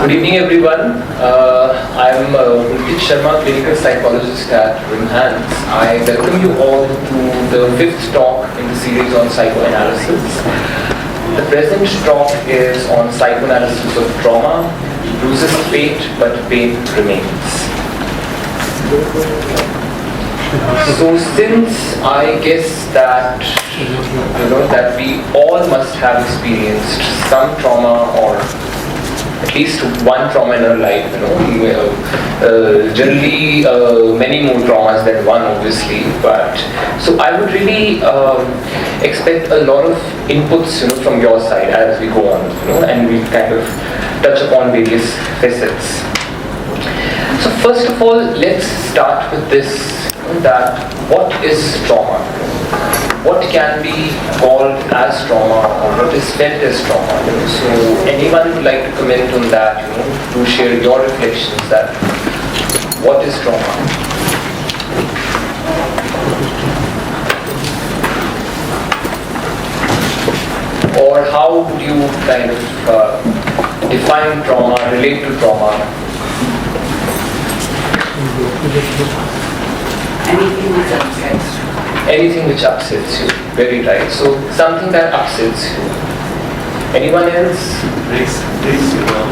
Good evening, everyone. I'm Pulkit Sharma, clinical psychologist at VIMHANS. I welcome you all to the fifth talk in the series on psychoanalysis. The present talk is on psychoanalysis of trauma. It loses fate, but pain remains. So since I guess that that we all must have experienced some trauma or at least one trauma in our life, generally many more traumas than one, obviously. But so I would really expect a lot of inputs, from your side as we go on, and we kind of touch upon various facets. So first of all, let's start with this: that what is trauma? What can be called as trauma, or what is felt as trauma? So anyone would like to comment on that? To share your reflections that what is trauma? Or how would you kind of define trauma, relate to trauma? Anything which upsets you. Very right. So something that upsets you. Anyone else? Breaks you down.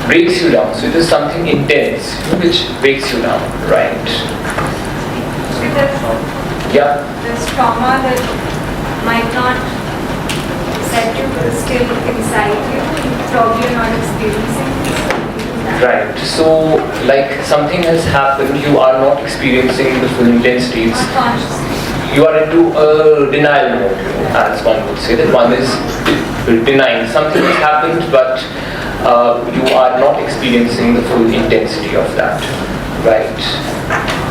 Breaks you down. So it is something intense which breaks you down. Right. Yeah. There's trauma that might not set you, but is still inside you. You probably are not experiencing. Right. So, like something has happened, you are not experiencing the full intensities. You are into a denial mode, as one would say. That one is denying something has happened, but you are not experiencing the full intensity of that. Right.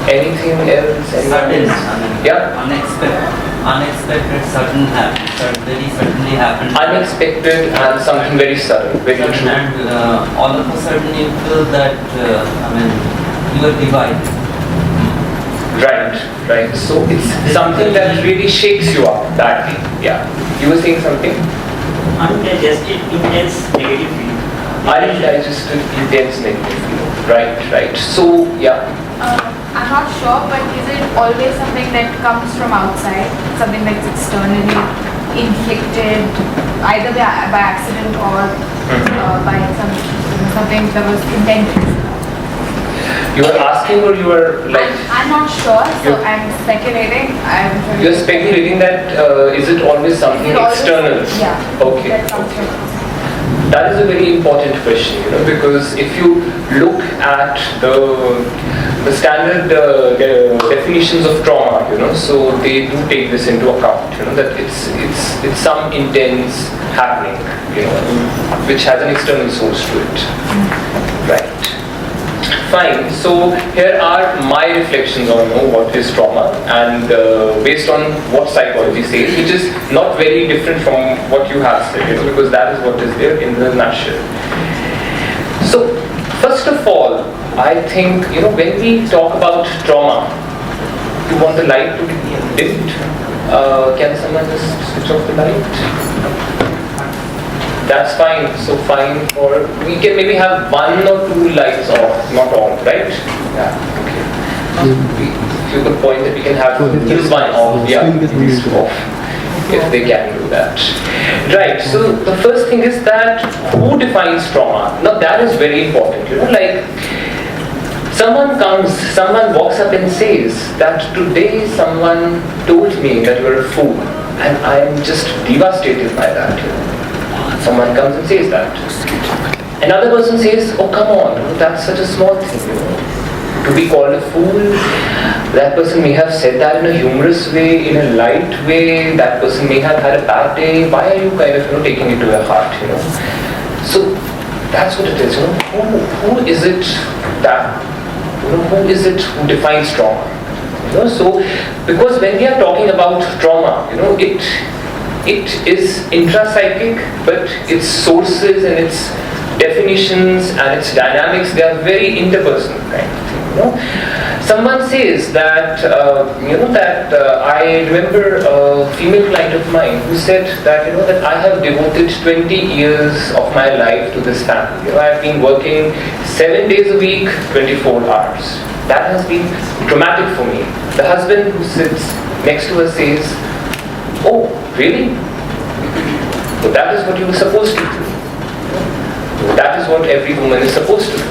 Anything else? Sudden. Yeah. Unexpected, sudden happens. Very suddenly happens. Unexpected and something very sudden. Very true. And all of a sudden you feel that you are divided. Right. So it's something that really shakes you up badly. Yeah. You were saying something? Undigested, intense negative feeling. Undigested, intense negative feeling. Right. So, yeah. I'm not sure, but is it always something that comes from outside? Something that's externally inflicted, either by accident or by something that was intended? You are asking, or you are like... I'm not sure, so I'm speculating. You're speculating that is it always something external? Yeah. Okay. That is a very important question, because if you look at the standard definitions of trauma, so they do take this into account, that it's some intense happening, which has an external source to it. Right. Fine. So here are my reflections on what is trauma, and based on what psychology says, which is not very different from what you have said, because that is what is there in the nutshell. So first of all, I think when we talk about trauma, you want the light to be dimmed. Can someone just switch off the light? That's fine. So fine for, we can maybe have one or two lights off, not all, right? Yeah. Okay. If you could point that we can have this one off, yeah, these two off, if they can do that. Right. So the first thing is that who defines trauma? Now that is very important. Like someone walks up and says that today someone told me that you're a fool, and I am just devastated by that. Someone comes and says that. Another person says, oh come on, that's such a small thing, to be called a fool. That person may have said that in a humorous way, in a light way. That person may have had a bad day. Why are you kind of taking it to your heart, So that's what it is, Who is it that, who is it who defines trauma? So because when we are talking about trauma, it is intrapsychic, but its sources and its definitions and its dynamics, they are very interpersonal kind of thing. Someone says that, I remember a female client of mine who said that, that I have devoted 20 years of my life to this family. I've been working 7 days a week, 24 hours. That has been traumatic for me. The husband who sits next to her says, oh, really? So that is what you were supposed to do. That is what every woman is supposed to do.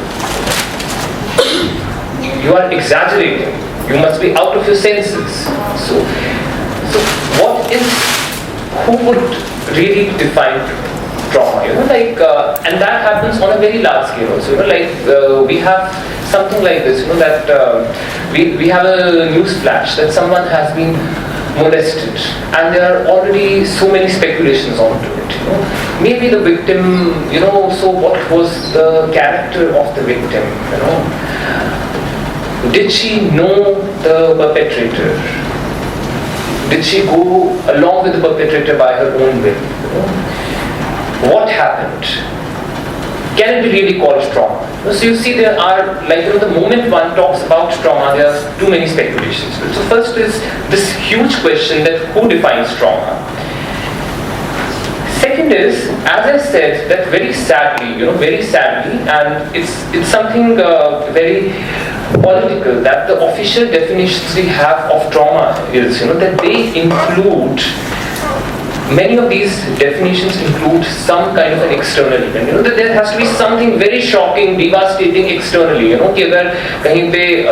You are exaggerating. You must be out of your senses. So who would really define trauma? And that happens on a very large scale also. We have something like this, that we have a news flash that someone has been molested, and there are already so many speculations onto it. Maybe the victim, so what was the character of the victim? Did she know the perpetrator? Did she go along with the perpetrator by her own will? What happened? Can it be really called trauma? So you see, there are, the moment one talks about trauma, there are too many speculations. So first is this huge question that who defines trauma? Second is, as I said, that very sadly, and it's something very political, that the official definitions we have of trauma is, that they include, many of these definitions include some kind of an external event. That there has to be something very shocking, devastating externally. कि अगर कहीं पे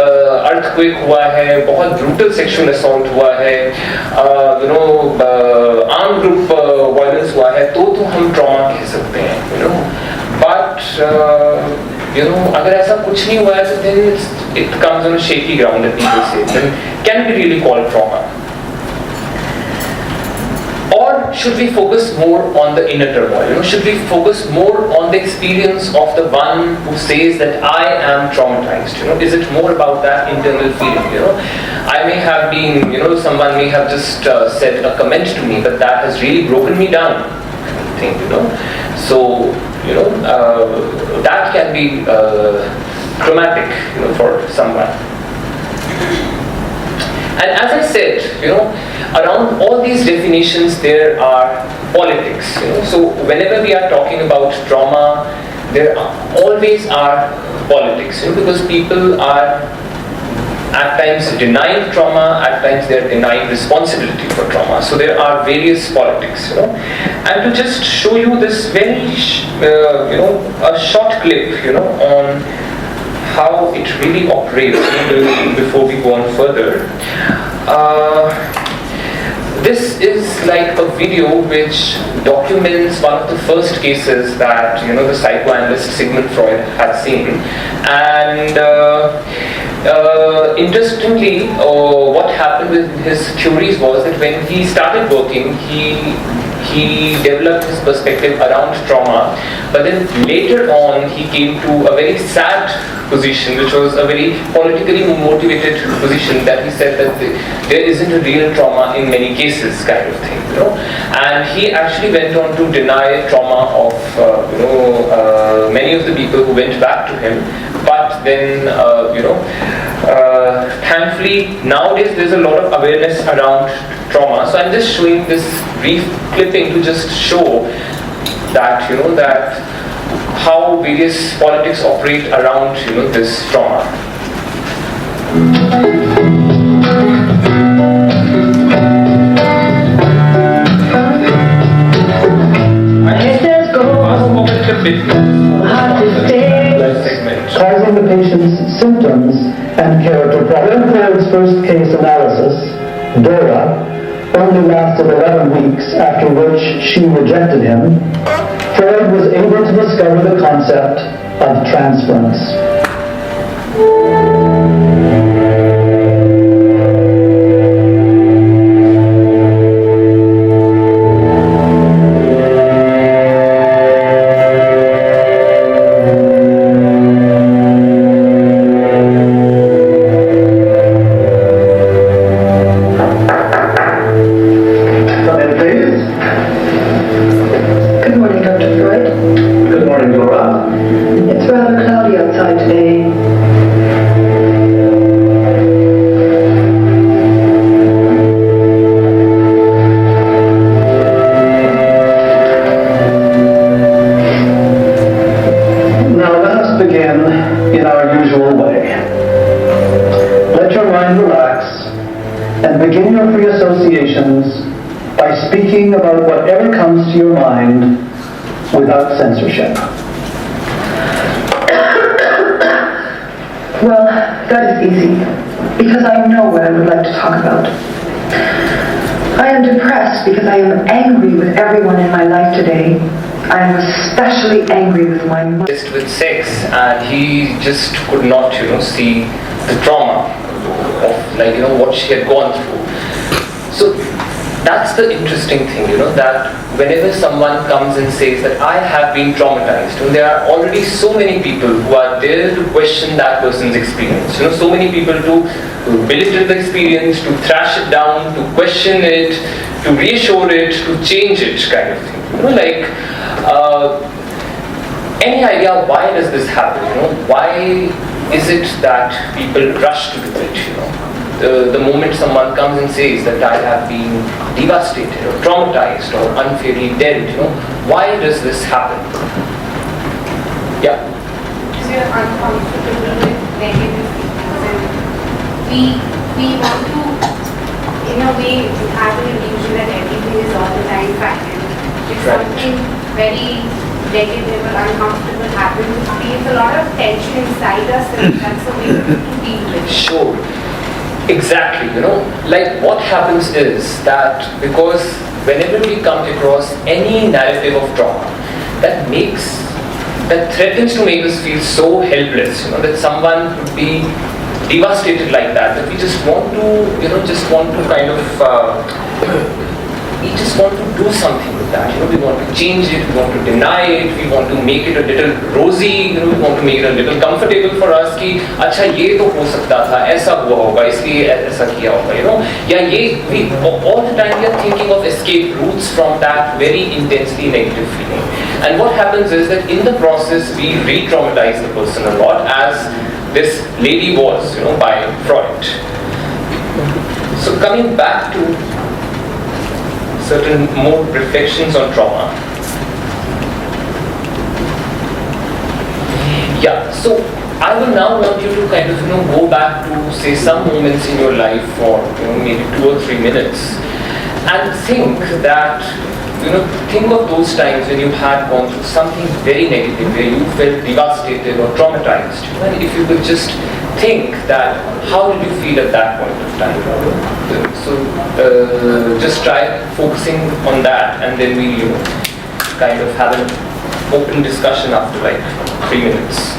earthquake हुआ है, बहुत brutal sexual assault हुआ है, armed group violence हुआ है, तो हम trauma कह सकते हैं. But अगर ऐसा कुछ नहीं हुआ है, so then it comes on a shaky ground that people say. Then can it be really called trauma? Or should we focus more on the inner turmoil? Should we focus more on the experience of the one who says that I am traumatized? Is it more about that internal feeling? I may have been, someone may have just said a comment to me, but that has really broken me down. I think, So, that can be traumatic, for someone. And as I said, around all these definitions there are politics. So whenever we are talking about trauma, there always are politics. Because people are at times denying trauma, at times they are denying responsibility for trauma. So there are various politics. And to just show you this very, a short clip, on how it really operates before we go on further. This is like a video which documents one of the first cases that the psychoanalyst Sigmund Freud had seen, and interestingly, what happened with his theories was that when he started working, he developed his perspective around trauma, but then later on he came to a very sad position, which was a very politically motivated position, that he said that there isn't a real trauma in many cases, kind of thing, and he actually went on to deny trauma of many of the people who went back to him. But then thankfully nowadays there's a lot of awareness around trauma, so I'm just showing this brief clipping to just show that that how various politics operate around this trauma. Causing the patient's symptoms and character problems. Freud's first case analysis, Dora, only lasted 11 weeks, after which she rejected him. Freud was able to discover the concept of transference. It's rather cloudy outside today. comes to your mind without censorship? Well, that is easy, because I know what I would like to talk about. I am depressed because I am angry with everyone in my life today. I am especially angry with my mother. Just with sex, and he just could not, see the trauma of what she had gone through. So that's the interesting thing, that whenever someone comes and says that I have been traumatized, there are already so many people who are there to question that person's experience. So many people to belittle the experience, to thrash it down, to question it, to reassure it, to change it, kind of thing. Any idea why does this happen? Why is it that people rush to do it? The moment someone comes and says that I have been devastated or traumatized or unfairly dealt, why does this happen? Yeah. Because you're uncomfortable with negative feelings, and we want to, in a way, have an illusion that everything is all the time fine. If something very negative or uncomfortable happens, it creates a lot of tension inside us, and that's a way to deal with it. Sure. Exactly, what happens is that because whenever we come across any narrative of trauma that threatens to make us feel so helpless, that someone could be devastated like that we just want to kind of we just want to do something with that. We want to change it, we want to deny it, we want to make it a little rosy, we want to make it a little comfortable for us कि अच्छा ये तो हो सकता था, ऐसा हुआ होगा, इसलिए ऐसा किया होगा, या ये all the time we are thinking of escape routes from that very intensely negative feeling. And what happens is that in the process we re-traumatize the person a lot, as this lady was, by Freud. So coming back to certain more reflections on trauma. Yeah, so I will now want you to kind of go back to say some moments in your life for maybe 2 or 3 minutes and think that think of those times when you had gone through something very negative, where you felt devastated or traumatized. And if you could just think that how did you feel at that point of time? So just try focusing on that, and then we kind of have an open discussion after like 3 minutes.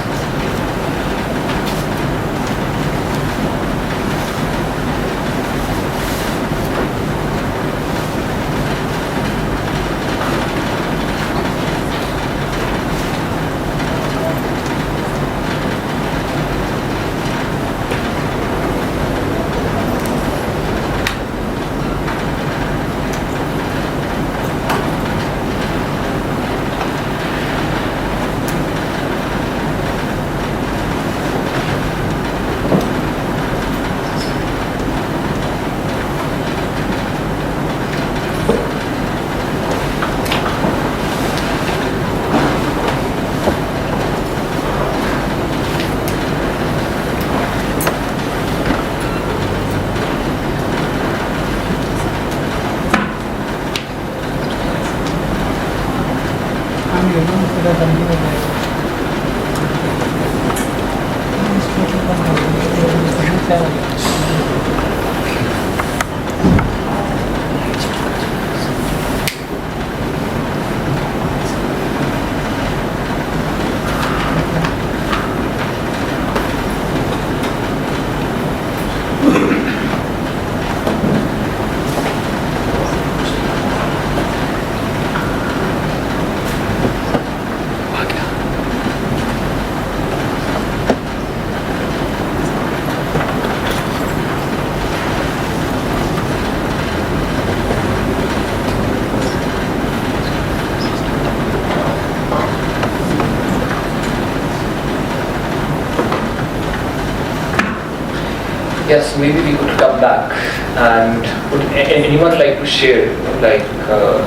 Yes, maybe we could come back, and would anyone like to share?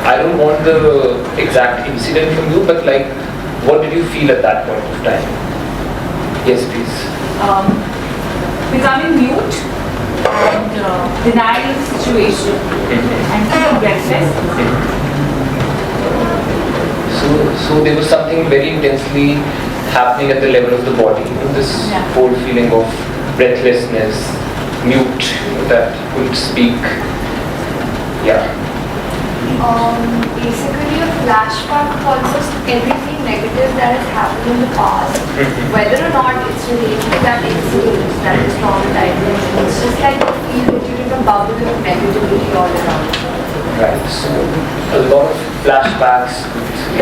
I don't want the exact incident from you, but what did you feel at that point of time? Yes, please. Becoming mute and denying the situation and feeling breathless. So there was something very intensely happening at the level of the body. This whole feeling of breathlessness, mute, that couldn't speak. Yeah. Basically, a flashback also everything negative that has happened in the past, whether or not it's related to that experience that is traumatizing. It's just like you feel that you're in a bubble of negativity all around. Right. So a lot of flashbacks, a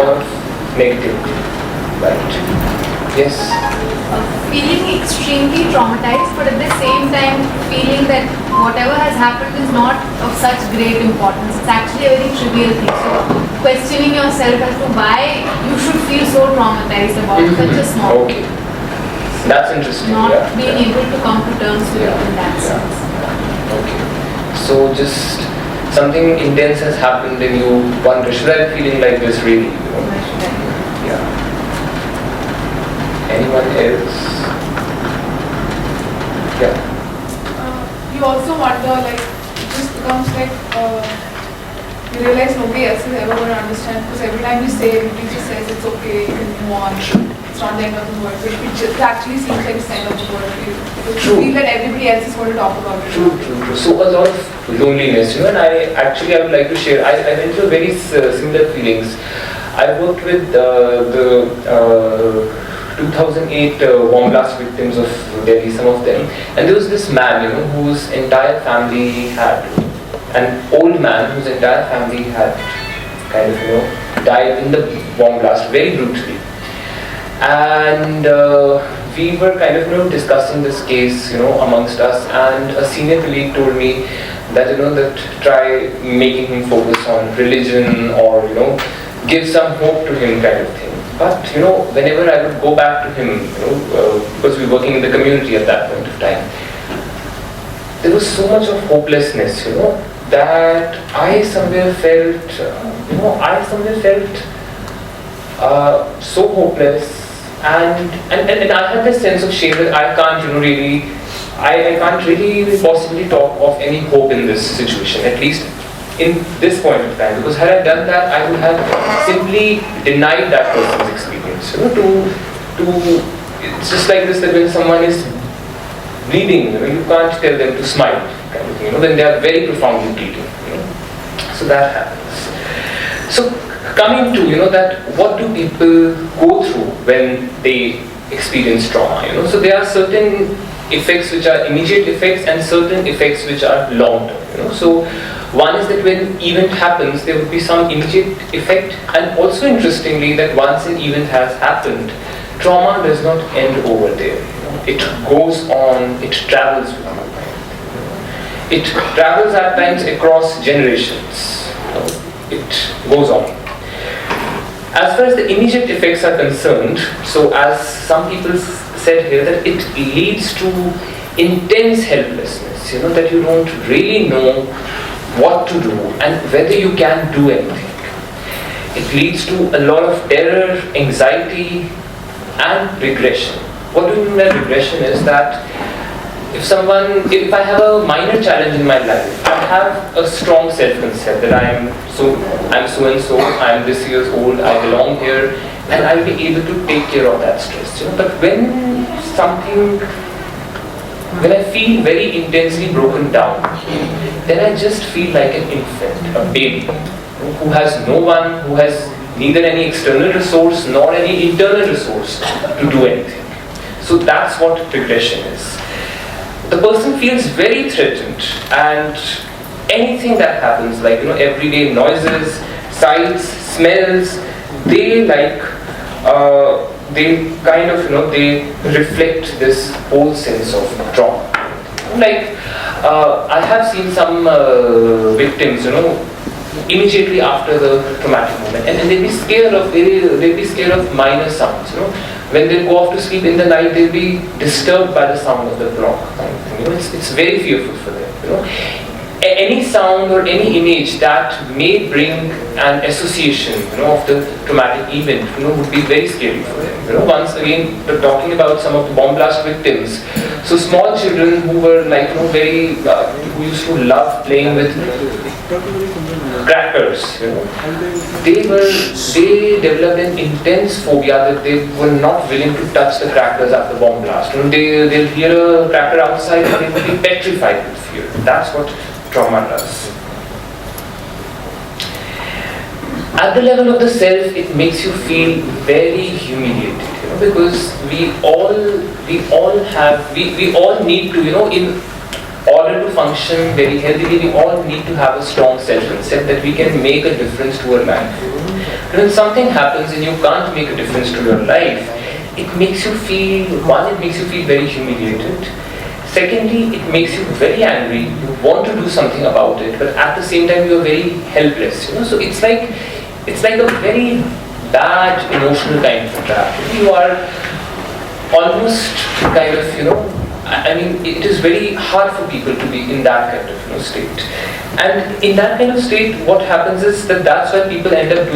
lot of negativity. Right. Yes. Feeling extremely traumatized, but at the same time feeling that whatever has happened is not of such great importance. It's actually a very trivial thing. So questioning yourself as to why you should feel so traumatized about such a small Okay. That's interesting. Not being able to come to terms with it in that sense. Okay. So just something intense has happened and you wonder, should I be feeling like this really? Yeah. Anyone else? Yeah. You also wonder, like, it just becomes like, you realize nobody else is ever going to understand, because every time you say, everybody just says it's okay, you can move on, it's not the end of the world, but it actually seems like it's the end of the world to you. You feel that everybody else is going to talk about it. True. So a lot of loneliness, and I would like to share, I went through very similar feelings. I worked with the 2008 bomb blast victims of Delhi, some of them, and there was this man, whose entire family had, an old man whose entire family had kind of, died in the bomb blast very brutally. And we were kind of, discussing this case, amongst us, and a senior colleague told me that, that try making him focus on religion or, give some hope to him kind of thing. But, whenever I would go back to him, because we were working in the community at that point of time, there was so much of hopelessness, that I somewhere felt, so hopeless, and I had this sense of shame that I can't, I can't really possibly talk of any hope in this situation, at least in this point of time, because had I done that, I would have simply denied that person's experience. It's just like this, that when someone is bleeding, you can't tell them to smile, kind of thing, when they are very profoundly bleeding. So that happens. So coming to, that what do people go through when they experience trauma? So there are certain effects which are immediate effects and certain effects which are long term. So one is that when event happens, there would be some immediate effect, and also interestingly that once an event has happened, trauma does not end over there. It goes on, it travels with you. It travels at times across generations. It goes on. As far as the immediate effects are concerned, so as some people said here, that it leads to intense helplessness, that you don't really know what to do and whether you can do anything. It leads to a lot of terror, anxiety, and regression. What do you mean by regression is that if I have a minor challenge in my life, I have a strong self-concept that I'm so and so, I'm this years old, I belong here, and I'll be able to take care of that stress. But when I feel very intensely broken down, then I just feel like an infant, a baby, who has no one, who has neither any external resource nor any internal resource to do anything. So that's what regression is. The person feels very threatened, and anything that happens, like everyday noises, sights, smells, they kind of they reflect this whole sense of trauma. Like I have seen some victims, immediately after the traumatic moment, and they'll be scared of minor sounds. When they go off to sleep in the night, they'll be disturbed by the sound of the clock. It's very fearful for them. Any sound or any image that may bring an association, of the traumatic event, would be very scary for them. Once again, talking about some of the bomb blast victims. So small children who were who used to love playing with crackers, they developed an intense phobia that they were not willing to touch the crackers after bomb blast. They'll hear a cracker outside and they will be petrified with fear. That's what trauma does. At the level of the self, it makes you feel very humiliated, because we all need to, in order to function very healthily, we all need to have a strong self-concept that we can make a difference to our life. When something happens and you can't make a difference to your life, it makes you feel very humiliated. Secondly, it makes you very angry. You want to do something about it, but at the same time you are very helpless. So it's like a very bad emotional kind of a trap. You are almost kind of, it is very hard for people to be in that kind of state. And in that kind of state, what happens is that's why people end up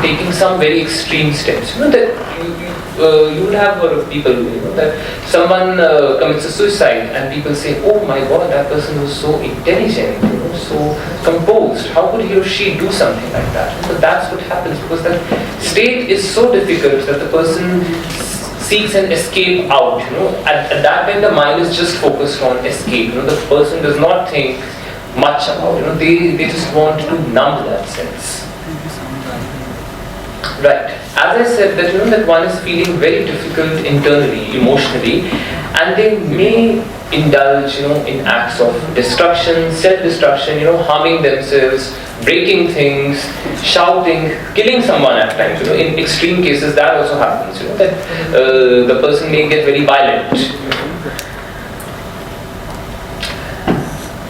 taking some very extreme steps. That you would have heard of people, that someone commits a suicide and people say, oh my God, that person was so intelligent, so composed. How could he or she do something like that? But that's what happens, because that state is so difficult that the person seeks an escape out. At that time the mind is just focused on escape. The person does not think much about it. They just want to numb that sense. Right. As I said, that one is feeling very difficult internally, emotionally, and they may indulge, in acts of destruction, self-destruction, harming themselves, breaking things, shouting, killing someone at times. In extreme cases, that also happens. That the person may get very violent.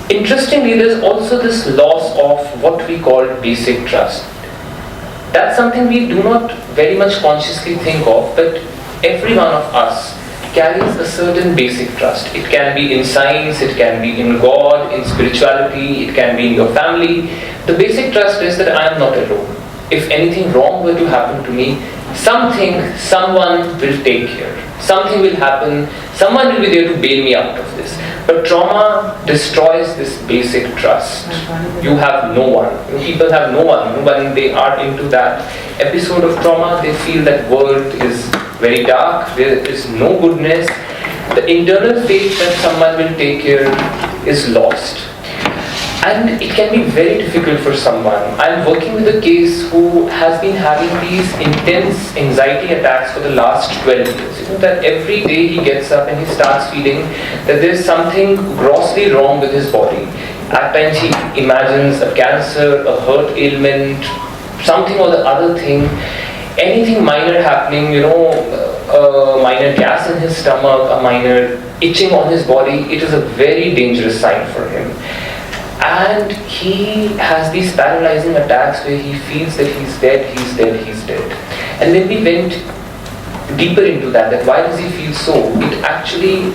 Interestingly, there's also this loss of what we call basic trust. That's something we do not very much consciously think of, but every one of us carries a certain basic trust. It can be in science, it can be in God, in spirituality, it can be in your family. The basic trust is that I am not alone. If anything wrong were to happen to me, someone will take care. Something will happen, someone will be there to bail me out of this. But trauma destroys this basic trust. You have no one. People have no one. When they are into that episode of trauma, they feel that world is very dark, there is no goodness. The internal faith that someone will take care is lost. And it can be very difficult for someone. I'm working with a case who has been having these intense anxiety attacks for the last 12 years. That every day he gets up and he starts feeling that there's something grossly wrong with his body. At times he imagines a cancer, a heart ailment, something or the other thing. Anything minor happening, a minor gas in his stomach, a minor itching on his body, it is a very dangerous sign for him. And he has these paralyzing attacks where he feels that he's dead. And when we went deeper into that why does he feel so, it actually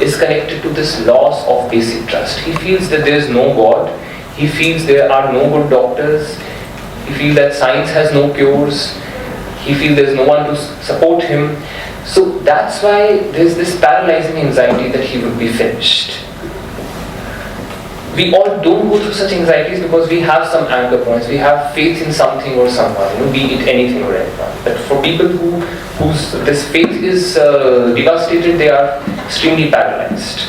is connected to this loss of basic trust. He feels that there is no God. He feels there are no good doctors. He feels that science has no cures. He feels there's no one to support him. So that's why there's this paralyzing anxiety that he would be finished. We all don't go through such anxieties because we have some anchor points. We have faith in something or someone, be it anything or anyone. But for people whose this faith is devastated, they are extremely paralyzed.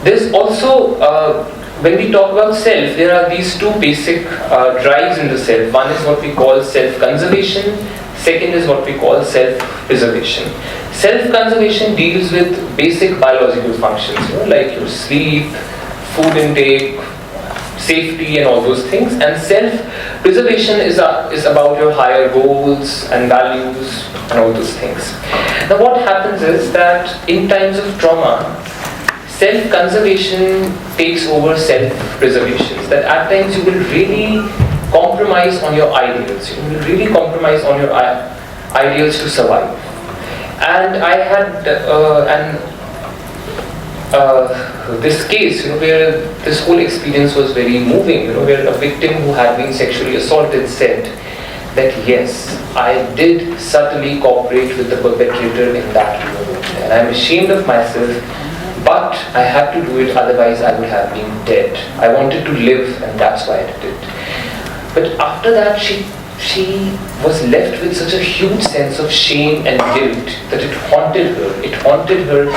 There's also, when we talk about self, there are these two basic drives in the self. One is what we call self-conservation. Second is what we call self-preservation. Self-conservation deals with basic biological functions, like your sleep, food intake, safety and all those things. And self-preservation is about your higher goals and values and all those things. Now what happens is that in times of trauma, self-conservation takes over self-preservation. That at times you will really compromise on your ideals. You will really compromise on your ideals to survive. And I had this case, where this whole experience was very moving. Where a victim who had been sexually assaulted said that yes, I did subtly cooperate with the perpetrator in that moment, and I'm ashamed of myself but I had to do it, otherwise I would have been dead. I wanted to live, and that's why I did it. But after that, she was left with such a huge sense of shame and guilt that it haunted her. It haunted her,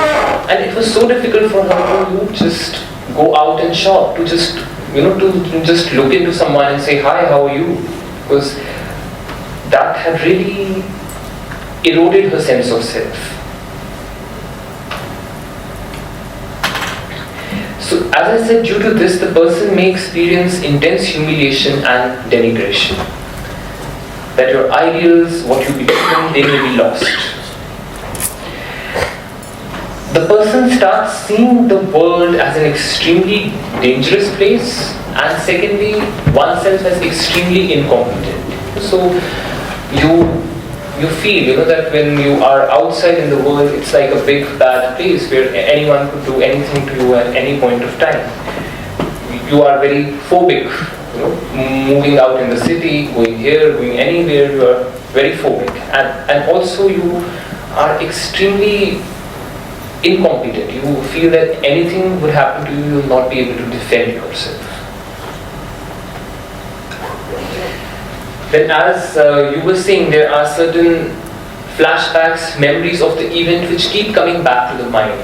and it was so difficult for her to just go out and shop, to just to just look into someone and say, "Hi, how are you?" Because that had really eroded her sense of self. So, as I said, due to this, the person may experience intense humiliation and denigration. That your ideals, what you become, they may be lost. The person starts seeing the world as an extremely dangerous place, and secondly, oneself as extremely incompetent. So, you feel, that when you are outside in the world, it's like a big bad place where anyone could do anything to you at any point of time. You are very phobic, moving out in the city, going here, going anywhere, you are very phobic. And also you are extremely incompetent. You feel that anything would happen to you, you will not be able to defend yourself. Then, as you were saying, there are certain flashbacks, memories of the event which keep coming back to the mind,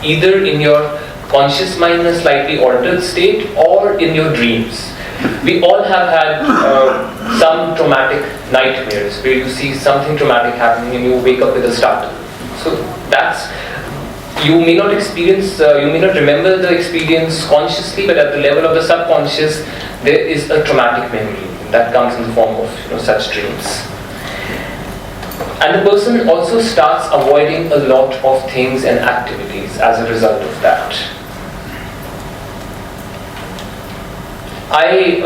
either in your conscious mind in a slightly altered state or in your dreams. We all have had some traumatic nightmares where you see something traumatic happening and you wake up with a startle. So you may not remember the experience consciously, but at the level of the subconscious, there is a traumatic memory that comes in the form of such dreams. And the person also starts avoiding a lot of things and activities as a result of that. I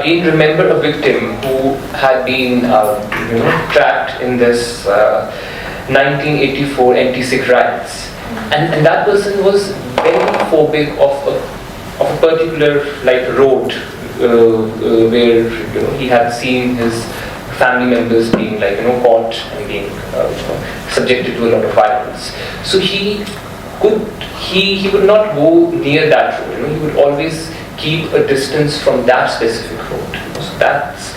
again remember a victim who had been trapped in this 1984 anti-Sikh riots, and that person was very phobic of a particular road where he had seen his family members being caught and being subjected to a lot of violence. So he would not go near that road. He would always keep a distance from that specific road. So that's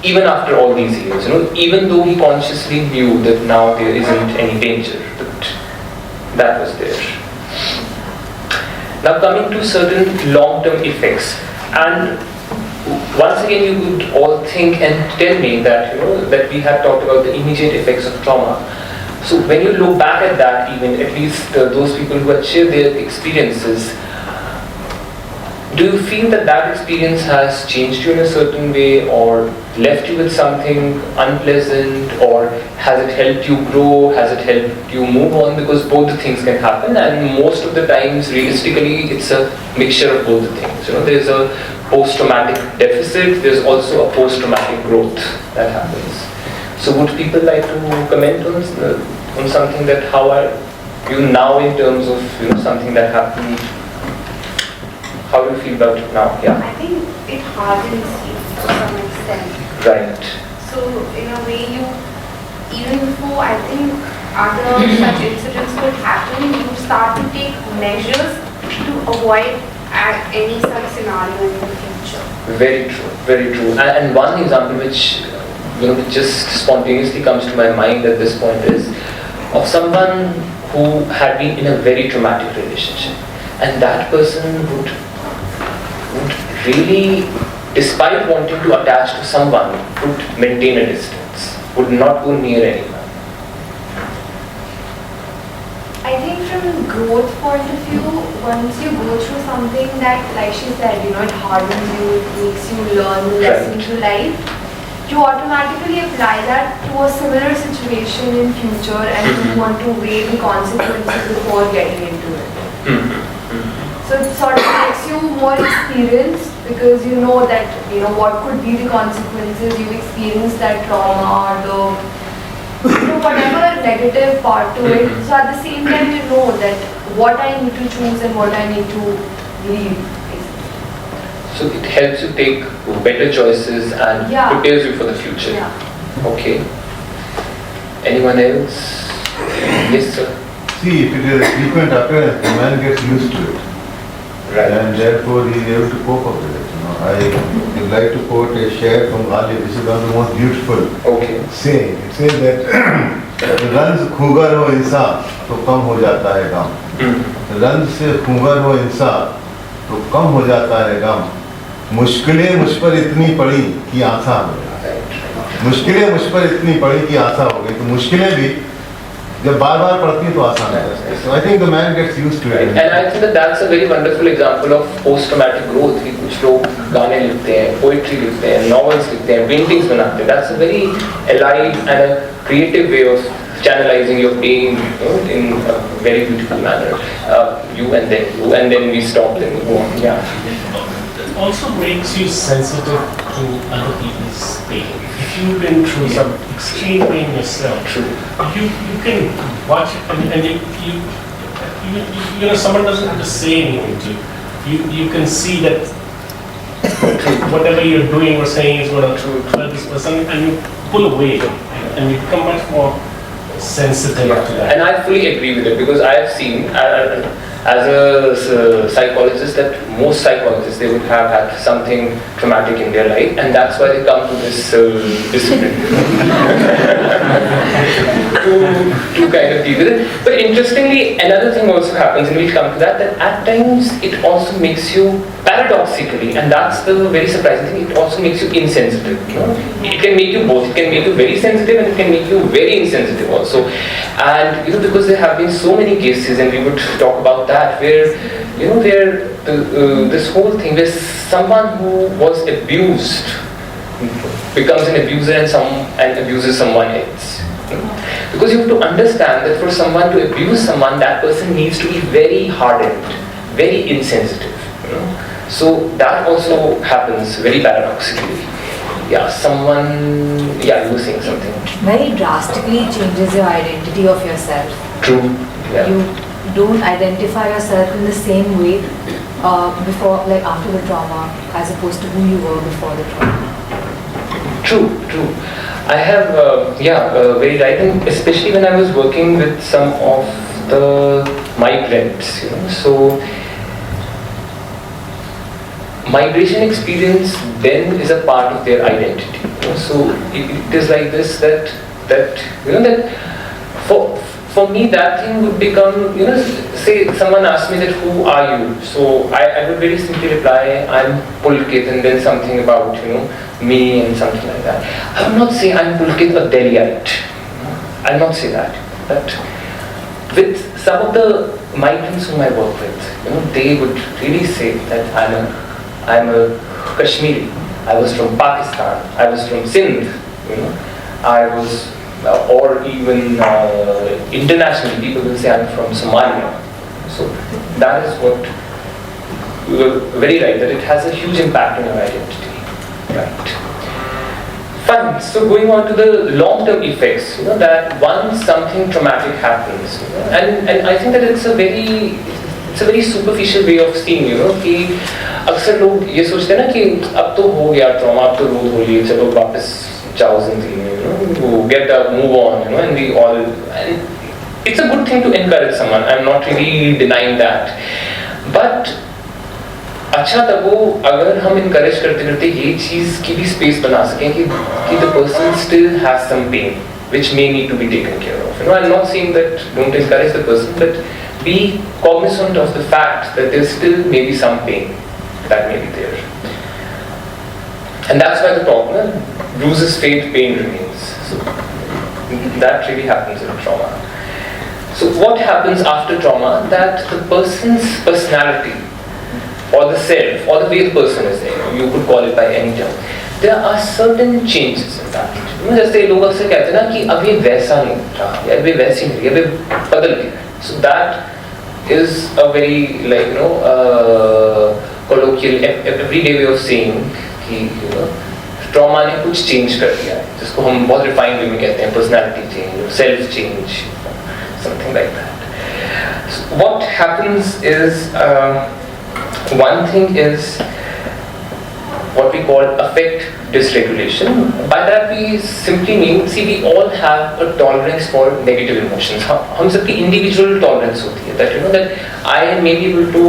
even after all these years. Even though he consciously knew that now there isn't any danger, but that was there. Now coming to certain long-term effects. And once again, you could all think and tell me that that we have talked about the immediate effects of trauma. So when you look back at that, even at least those people who had shared their experiences, do you feel that experience has changed you in a certain way, or left you with something unpleasant, or has it helped you grow? Has it helped you move on? Because both the things can happen, and most of the times, realistically, it's a mixture of both the things. There's a post-traumatic deficit. There's also a post-traumatic growth that happens. So, would people like to comment on something that how are you now in terms of something that happened? How do you feel about it now? Yeah. I think it hardens you to some extent. Right. So in a way, even before I think other such incidents could happen, you start to take measures to avoid any such scenario in the future. Very true. Very true. And one example which which just spontaneously comes to my mind at this point is of someone who had been in a very traumatic relationship, and that person would really, despite wanting to attach to someone, would maintain a distance, would not go near anyone. I think from a growth point of view, once you go through something that, like she said, it hardens you, it makes you learn the lesson to life, you automatically apply that to a similar situation in future, and you want to weigh the consequences before getting into it. So it sort of makes you more experienced, because you know that what could be the consequences. You've experienced that trauma or whatever negative part to it. So at the same time, you know that what I need to choose and what I need to leave. So it helps you take better choices and prepares you for the future. Yeah. Okay. Anyone else? Yes, sir. see, if it is a frequent occurrence, the man gets used to it. Right. And therefore he is able to cope up with it. I would like to quote a share from Ghali. This is one of the most beautiful saying. It says that रंज खुगर हो इंसान तो कम हो जाता है गम, रंज से खुगर हो इंसान तो कम हो जाता है गम, मुश्किलें मुझ पर इतनी पड़ी कि आसान हो गई, मुश्किलें मुझ पर इतनी पड़ी कि आसान हो गई. तो मुश्किलें भी जब बार-बार पड़ती है तो आसान है. So I think the man gets used to it. And I think that that's a very wonderful example of post-traumatic growth. कि कुछ लोग गाने लिखते हैं, poetry लिखते हैं, novels लिखते हैं, paintings बनाते हैं. That's a very allied and a creative way of channelizing your pain, in a very beautiful manner. You and then we stop and go on. Yeah. It also makes you sensitive to other people's pain. If you've been through some extreme pain yourself, you can watch it and you know, someone doesn't have to say anything to you. You can see that whatever you're doing or saying is going to hurt this person, and you pull away and you become much more sensitive to that. And I fully agree with it, because I have seen as a psychologist that most psychologists, they would have had something traumatic in their life, and that's why they come to this discipline to kind of deal with it. But interestingly, another thing also happens, and we'll come to that at times it also makes you, paradoxically, and that's the very surprising thing, it also makes you insensitive. It can make you both. It can make you very sensitive, and it can make you very insensitive also. And because there have been so many cases, and we would talk about that, where this whole thing where someone who was abused becomes an abuser and abuses someone else. Because you have to understand that for someone to abuse someone, that person needs to be very hardened, very insensitive. So that also happens very paradoxically. Yeah, you were saying something. Very drastically changes your identity of yourself. True. Yeah. You don't identify yourself in the same way before, like after the trauma, as opposed to who you were before the trauma. True. I have, very right, and especially when I was working with some of the migrants, so migration experience then is a part of their identity. So it is like this that for me that thing would become, say someone asked me that who are you? So I would very simply reply, I'm Pulkit, and then something about me and something like that. I would not say I'm Pulkit a Delhiite. I'll not say that. But with some of the migrants whom I work with, they would really say that I'm a Kashmiri. I was from Pakistan. I was from Sindh. I was, or even internationally, people will say I'm from Somalia. So that is what you're very right, that it has a huge impact on your identity. Right. Fine. So going on to the long-term effects, that once something traumatic happens, and I think that it's a very superficial way of seeing, कि अक्सर लोग ये सोचते हैं ना कि अब तो हो गया ट्रॉमा, अब तो रोज हो लिए, चलो वापस जाओ जिंदगी में, get up, move on, and we all, and it's a good thing to encourage someone. I'm not really denying that, but अच्छा तब वो अगर हम encourage करते ये चीज की भी space बना सकें कि the person still has some pain which may need to be taken care of. I'm not saying that don't encourage the person, but be cognizant of the fact that there still may be some pain that may be there. And that's why the talk, bruises fade, pain remains. So that really happens in trauma. So what happens after trauma? That the person's personality, or the self, or the way the person is there, you could call it by any term, there are certain changes in that. जैसे लोग अक्सर कहते हैं ना कि अब ये वैसा नहीं रहा, या अब ये वैसी नहीं रही, अब ये बदल गया. So that is a very colloquial, everyday way of saying कि trauma ने कुछ change कर दिया है, जिसको हम बहुत refined way में कहते हैं personality change, self change, something like that. So what happens is one thing is what we call affect dysregulation. By that we simply mean, see, we all have a tolerance for negative emotions. हम सबकी individual tolerance होती है, that you know that I may be able to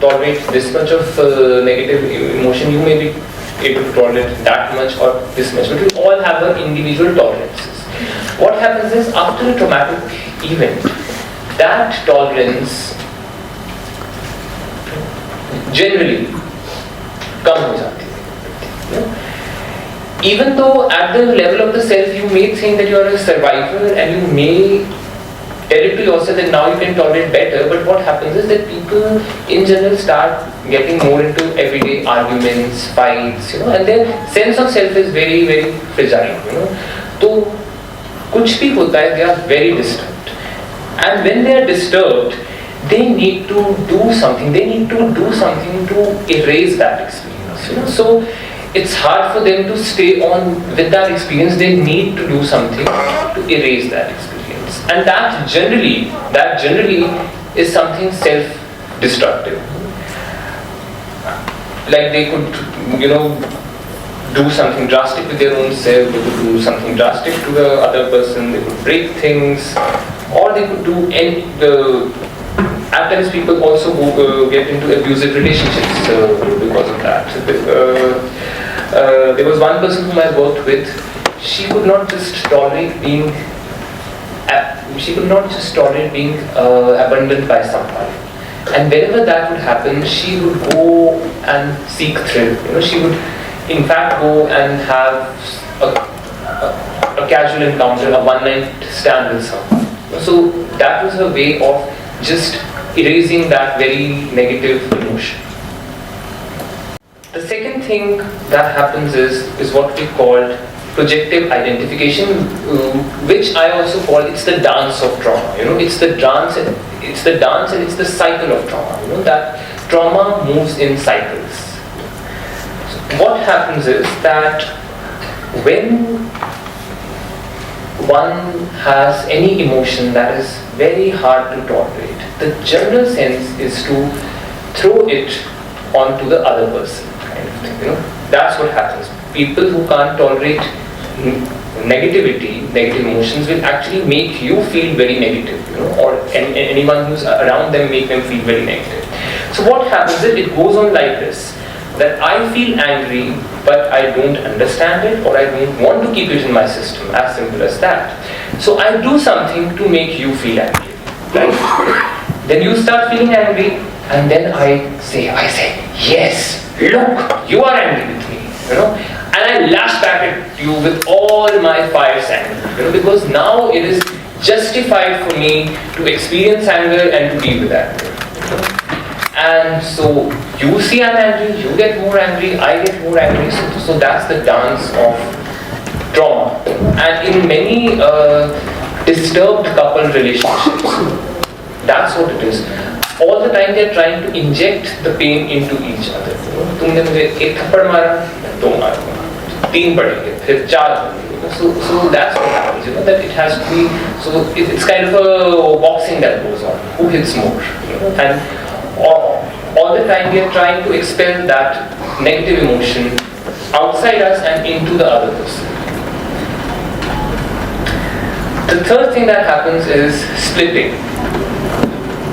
tolerate this much of negative emotion, you may be able to tolerate that much or this much, but we all have our individual tolerances. What happens is, after a traumatic event, that tolerance generally कम हो जाती है. Even though at the level of the self you may think that you are a survivor and you may tell it to yourself that now you can tolerate better, but what happens is that people in general start getting more into everyday arguments, fights, and their sense of self is very, very fragile, So, kuch bhi hota hai, they are very disturbed. And when they are disturbed, they need to do something. They need to do something to erase that experience, So, it's hard for them to stay on with that experience. They need to do something to erase that experience. And that generally is something self-destructive. Like they could, do something drastic with their own self, they could do something drastic to the other person, they could break things, or they could do at times people also get into abusive relationships because of that. There was one person whom I worked with, she could not just tolerate being abandoned by someone. And whenever that would happen, she would go and seek thrill. She would in fact go and have a casual encounter, a one-night stand with someone. So that was her way of just erasing that very negative emotion. The second thing that happens is what we call projective identification, which I also call it's the dance of trauma. It's the dance and it's the cycle of trauma. That trauma moves in cycles. So what happens is that when one has any emotion that is very hard to tolerate, the general sense is to throw it onto the other person, kind of thing. That's what happens. People who can't tolerate negative emotions will actually make you feel very negative, or anyone who's around them make them feel very negative. So what happens is it goes on like this, that I feel angry but I don't understand it, or I don't want to keep it in my system, as simple as that. So I do something to make you feel angry, right? Then you start feeling angry, and then I say, yes, look, you are angry with me, and I lash back at you with all my fierce anger, because now it is justified for me to experience anger and to deal with anger. And so you see I'm angry, you get more angry, I get more angry. So that's the dance of trauma. And in many disturbed couple relationships, that's what it is. All the time they're trying to inject the pain into each other. तुमने मुझे एक थप्पड़ मारा, मैं दो मारूंगा, तीन पड़ेंगे, फिर चार पड़ेंगे. So that's what happens, that it has to be. So it's kind of a boxing that goes on. Who hits more? And all the time we are trying to expel that negative emotion outside us and into the other person. The third thing that happens is splitting.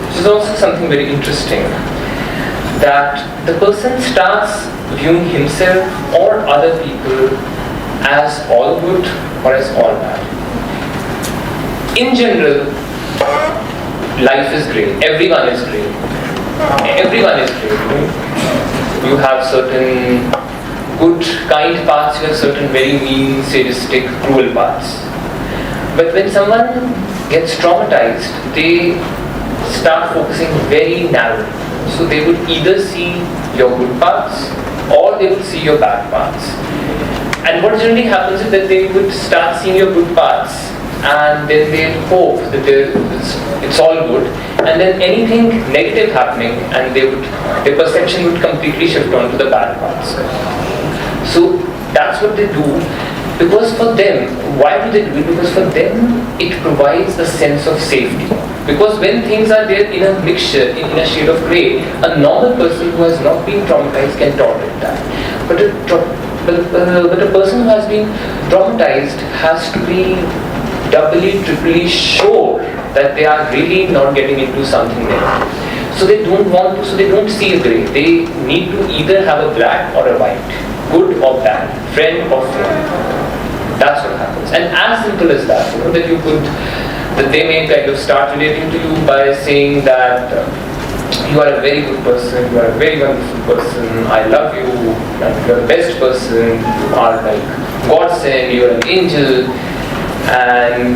This is also something very interesting, that the person starts viewing himself or other people as all good or as all bad. In general, life is grey. Everyone is grey. Everyone is grey. You have certain good, kind parts, you have certain very mean, sadistic, cruel parts. But when someone gets traumatized, they start focusing very narrowly. So they would either see your good parts or they would see your bad parts. And what generally happens is that they would start seeing your good parts, and then they hope that it's all good, and then anything negative happening, and their perception would completely shift onto the bad parts. So that's what they do. Because for them, why do they do it? Because for them, it provides a sense of safety. Because when things are there in a mixture, in a shade of grey, a normal person who has not been traumatized can tolerate that. but a person who has been traumatized has to be doubly, triply sure that they are really not getting into something negative. So they don't see a grey. They need to either have a black or a white, good or bad, friend or foe. That's what happens. And as simple as that, that they may kind of start relating to you by saying that you are a very good person, you are a very wonderful person, I love you, you are the best person, you are like God sent, you are an angel, and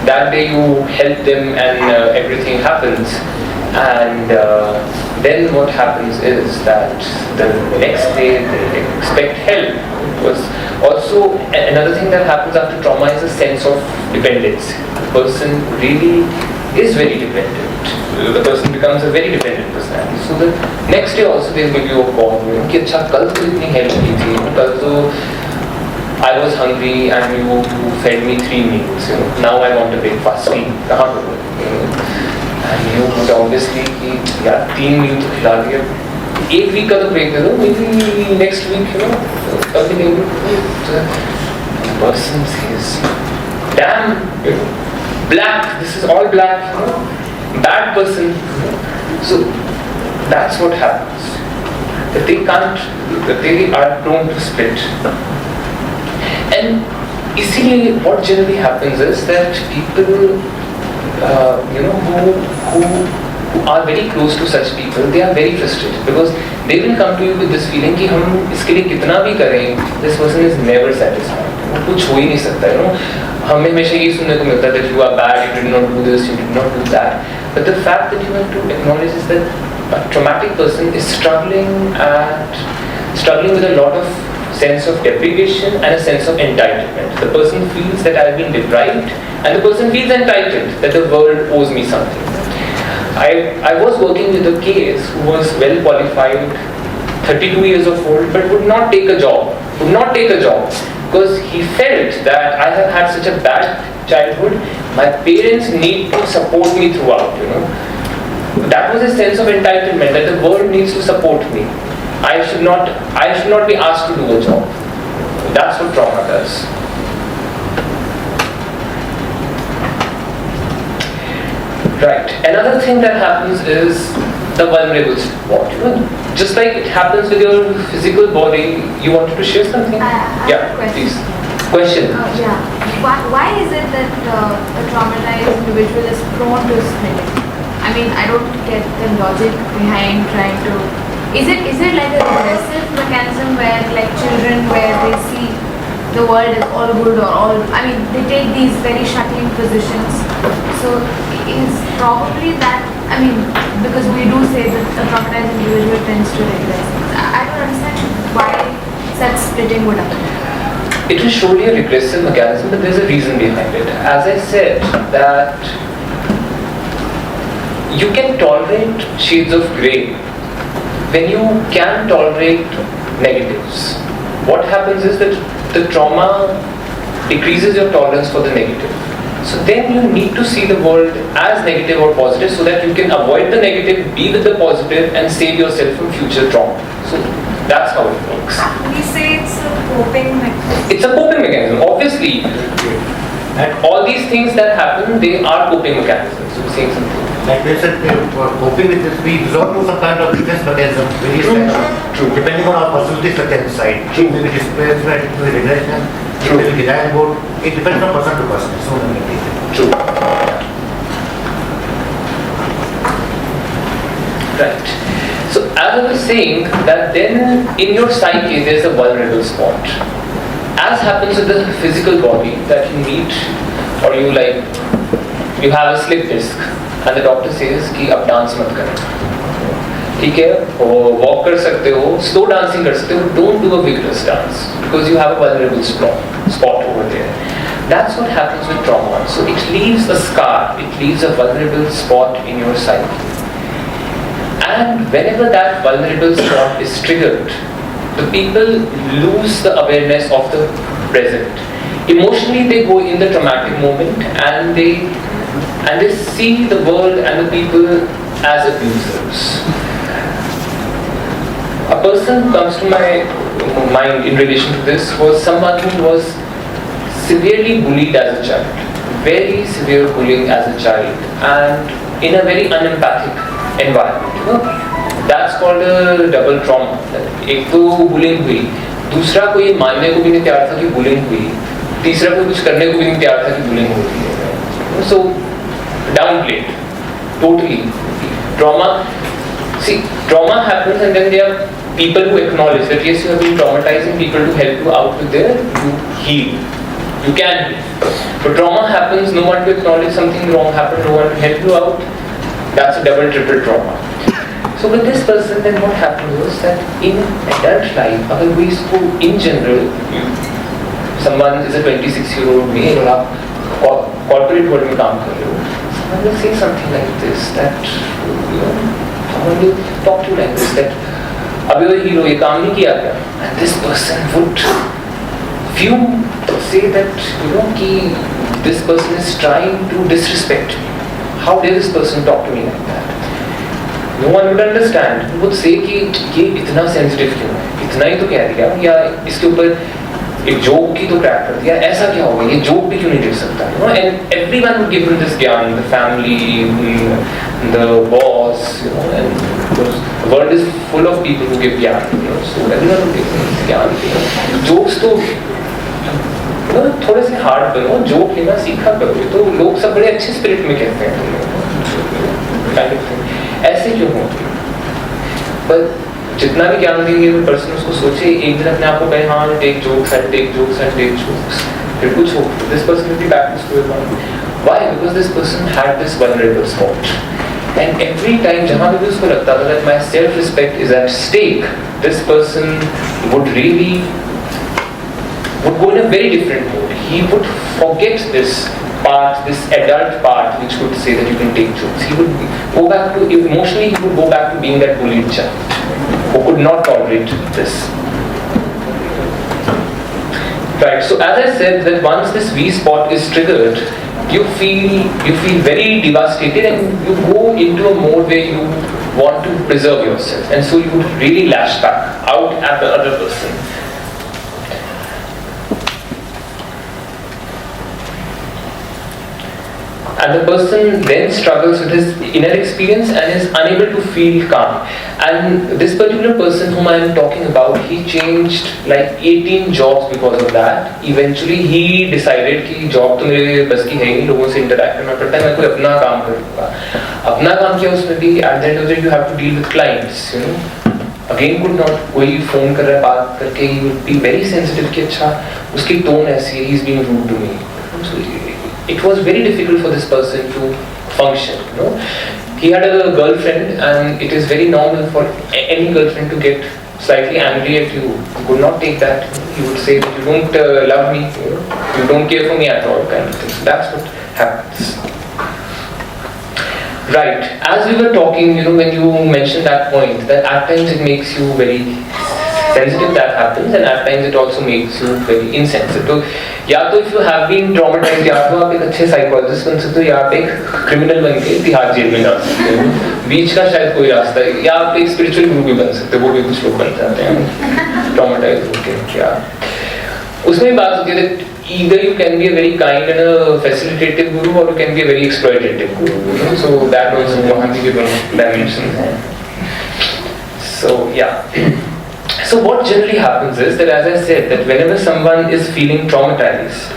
that day you help them and everything happens. And then what happens is that the next day they expect help. Because also another thing that happens after trauma is a sense of dependence. The person really is very dependent. The person becomes a very dependent personality. So the next day also they will give you a call. कि अच्छा कल तो इतनी help की थी, कल तो I was hungry and you fed me 3 meals. Now I want a breakfast. कहाँ पर हो? And you would obviously कि यार 3 मील तो खिला दिया, 1 वीक का तो ब्रेक दे दो, maybe next week, तब भी नहीं. The person says, damn, black, this is all black, bad person. So that's what happens. That they are prone to split. And easily what generally happens is that people who are very close to such people, they are very frustrated because they will come to you with this feeling कि हम इसके लिए कितना भी करें, this person is never satisfied. कुछ हो ही नहीं सकता, हमें हमेशा ये सुनने को मिलता है that you are bad, you did not do this, you did not do that. But the fact that you have to acknowledge is that a traumatic person is struggling with a lot of sense of deprivation and a sense of entitlement. The person feels that I have been deprived, and the person feels entitled that the world owes me something. I was working with a case who was well qualified, 32 years of old, but would not take a job because he felt that I have had such a bad childhood, my parents need to support me throughout, That was a sense of entitlement, that the world needs to support me. I should not be asked to do a job. That's what trauma does. Right. Another thing that happens is the vulnerable spot. Just like it happens with your physical body, you wanted to share something? Yeah, please. Question. Why is it that a traumatized individual is prone to splitting? I mean, I don't get the logic behind trying to. Is it like a regressive mechanism where, like children, where they see the world is all good or all? I mean, they take these very shuttling positions. So is probably that. I mean, because we do say that a traumatized individual tends to regress. I don't understand why such splitting would happen. It is surely a regressive mechanism, but there's a reason behind it. As I said, that you can tolerate shades of grey when you can tolerate negatives. What happens is that the trauma decreases your tolerance for the negative. So then you need to see the world as negative or positive so that you can avoid the negative, be with the positive, and save yourself from future trauma. So that's how it works. We say it's a coping mechanism. It's a coping mechanism, obviously. And all these things that happen, they are coping mechanisms. So saying something. Like we said, for coping with this, we resort to some kind of defense mechanism, True. Depending on our personality structure inside. It may be displacement, it may be regression, it may be denial mode. It depends on person to person. So many things. True. Right. So as I was saying, that then in your psyche there is a vulnerable spot. As happens with the physical body, that you meet or you have a slip disc and the doctor says कि अब dance मत करो, ठीक है, walk कर सकते हो, slow dancing कर सकते हो, don't do a vigorous dance because you have a vulnerable spot over there. That's what happens with trauma. So it leaves a scar, it leaves a vulnerable spot in your psyche. And whenever that vulnerable spot is triggered, the people lose the awareness of the present. Emotionally, they go in the traumatic moment and they see the world and the people as abusers. A person who comes to my mind in relation to this was someone who was severely bullied as a child, very severe bullying as a child, and in a very unempathic environment. That's called a double trauma. एक तो bullying हुई, दूसरा कोई मानने को भी नहीं तैयार था कि bullying हुई, तीसरा कोई कुछ करने को भी नहीं तैयार था कि bullying होती है. So downplayed, totally. Trauma happens, and then there are people who acknowledge that yes, you have been traumatizing people to help you out with their, you heal. You can heal. But trauma happens, no one to acknowledge something wrong happened, no one to help you out. That's a double, triple trauma. So with this person, then what happened was that in adult life, अगर कोई इसको in general, someone is a 26-year-old male और आप corporate world में काम कर रहे हो, someone will say something like this, that someone will talk to you like this, that अभी वो हीरो ये काम नहीं किया क्या? And this person would few say that कि this person is trying to disrespect me. How dare this person talk to me like that? No one would understand. He would say कि ये इतना sensitive क्यों है? इतना ही तो कह दिया या इसके ऊपर एक joke की तो crack कर दिया, ऐसा क्या होगा? ये joke भी क्यों नहीं दे सकता? And everyone would give him this ज्ञान, the family, the boss, and the world is full of people who give ज्ञान, so everyone would give him this ज्ञान. Jokes तो थोड़े से हार्ड बनो, जोक लेना सीखा करो, तो लोग सब बड़े अच्छे स्पिरिट में कहते हैं. ऐसे क्यों होते हैं? पर जितना भी ज्ञान देंगे वो पर्सन उसको सोचे, एक दिन अपने आप को कहे हाँ take jokes and take jokes and take jokes, फिर कुछ हो, this person will be back to square one. Why? Because this person had this vulnerable spot, and every time जहाँ भी उसको लगता था that my self respect is at stake, this person would really would go in a very different mood. He would forget this part, this adult part which would say that you can take jokes. He would go back to, emotionally he would go back to being that bullied child who could not tolerate this. Right, so as I said that once this V spot is triggered, you feel very devastated and you go into a mode where you want to preserve yourself, and so you would really lash back out at the other person. And the person then struggles with his inner experience and is unable to feel calm. And this particular person whom I am talking about, he changed like 18 jobs because of that. Eventually he decided कि job तो मेरे बस की है ही, लोगों से interact करना पड़ता है, मैं कोई अपना काम करूँगा. अपना काम क्या उसमें भी at the end of the day you have to deal with clients, Again could not, कोई phone कर रहा है बात करके, he would be very sensitive कि अच्छा उसकी tone ऐसी है, he is being rude to me. So it was very difficult for this person to function. He had a girlfriend, and it is very normal for any girlfriend to get slightly angry at you. You could not take that. He would say that you don't love me, you don't care for me at all, kind of thing. So that's what happens. Right. As we were talking, when you mentioned that point, that at times it makes you very sensitive, that happens, and at times it also makes you very insensitive. So, या तो if you have been traumatized, या तो आप एक अच्छे psychologist बन सकते हो, या आप एक criminal बन के तिहाड़ जेल में जा सकते हो. बीच का शायद कोई रास्ता है, या आप एक spiritual guru भी बन सकते हो, वो भी कुछ लोग बन जाते हैं traumatized होके. क्या उसमें बात होती है that either you can be a very kind and a facilitative guru, or you can be a very exploitative guru. So that also वहाँ भी dimensions हैं. So yeah. So what generally happens is that, as I said, that whenever someone is feeling traumatized,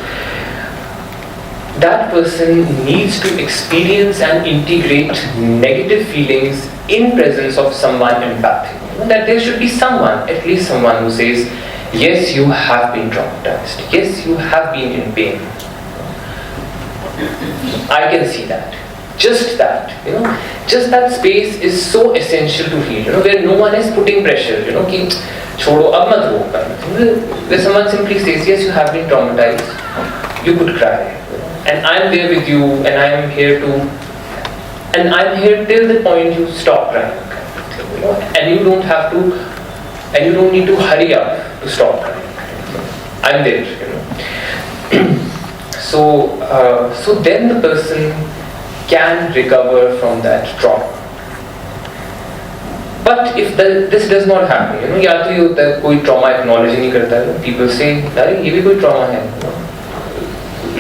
that person needs to experience and integrate negative feelings in presence of someone empathic. That there should be someone, at least someone who says, yes, you have been traumatized. Yes, you have been in pain. I can see that. Just that, just that space is so essential to heal, where no one is putting pressure, कि छोड़ो अब मत रो करना. Where someone simply says, yes, you have been traumatized, you could cry, and I'm there with you, and I'm here till the point you stop crying, and you don't have to, and you don't need to hurry up to stop crying. I'm there, So then the person can recover from that trauma. But if this does not happen, you know, या तो ये होता है कोई trauma acknowledge नहीं करता है, people say अरे ये भी कोई trauma है.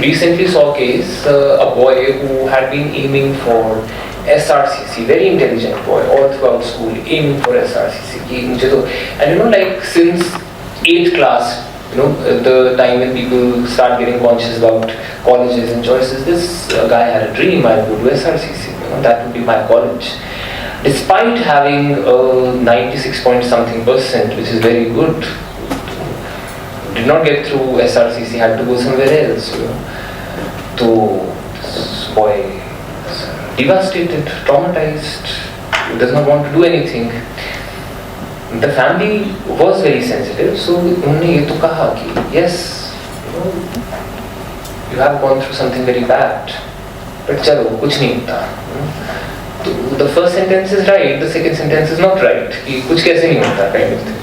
Recently saw a case, a boy who had been aiming for SRCC, very intelligent boy, all throughout school, aiming for SRCC. And you know, like since 8th class, you know, the time when people start getting conscious about colleges and choices, this guy had a dream, I would do SRCC, you know, that would be my college. Despite having a 96 point something %, which is very good, did not get through SRCC, had to go somewhere else, you know. So this boy is devastated, traumatized, does not want to do anything. The family was very sensitive, so उन्होंने ये तो कहा कि yes, you know, you have gone through something very bad, but चलो कुछ नहीं होता. So the first sentence is right, the second sentence is not right. कि कुछ कैसे नहीं होता kind of thing.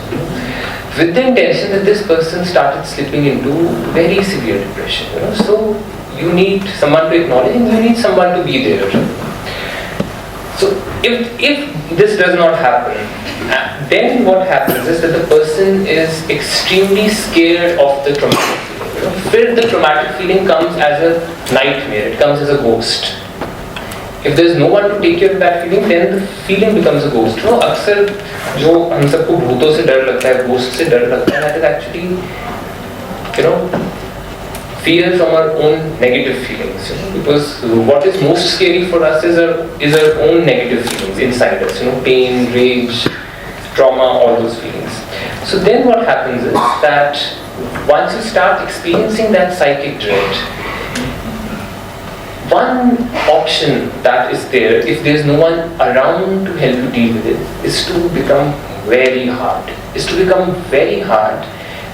With the intention that this person started slipping into very severe depression, you know. So you need someone to acknowledge, and you need someone to be there. So if this does not happen, then what happens is that the person is extremely scared of the traumatic feeling. फिर the traumatic feeling comes as a nightmare, it comes as a ghost. If there is no one to take care of that feeling, then the feeling becomes a ghost. You know, अक्सर जो हम सबको भूतों से डर लगता है, ghost से डर लगता है, that is actually, you know, fear from our own negative feelings. You know, because what is most scary for us is our own negative feelings inside us. You know, pain, rage, trauma, all those feelings. So then what happens is that once you start experiencing that psychic dread, one option that is there, if there is no one around to help you deal with it, is to become very hard.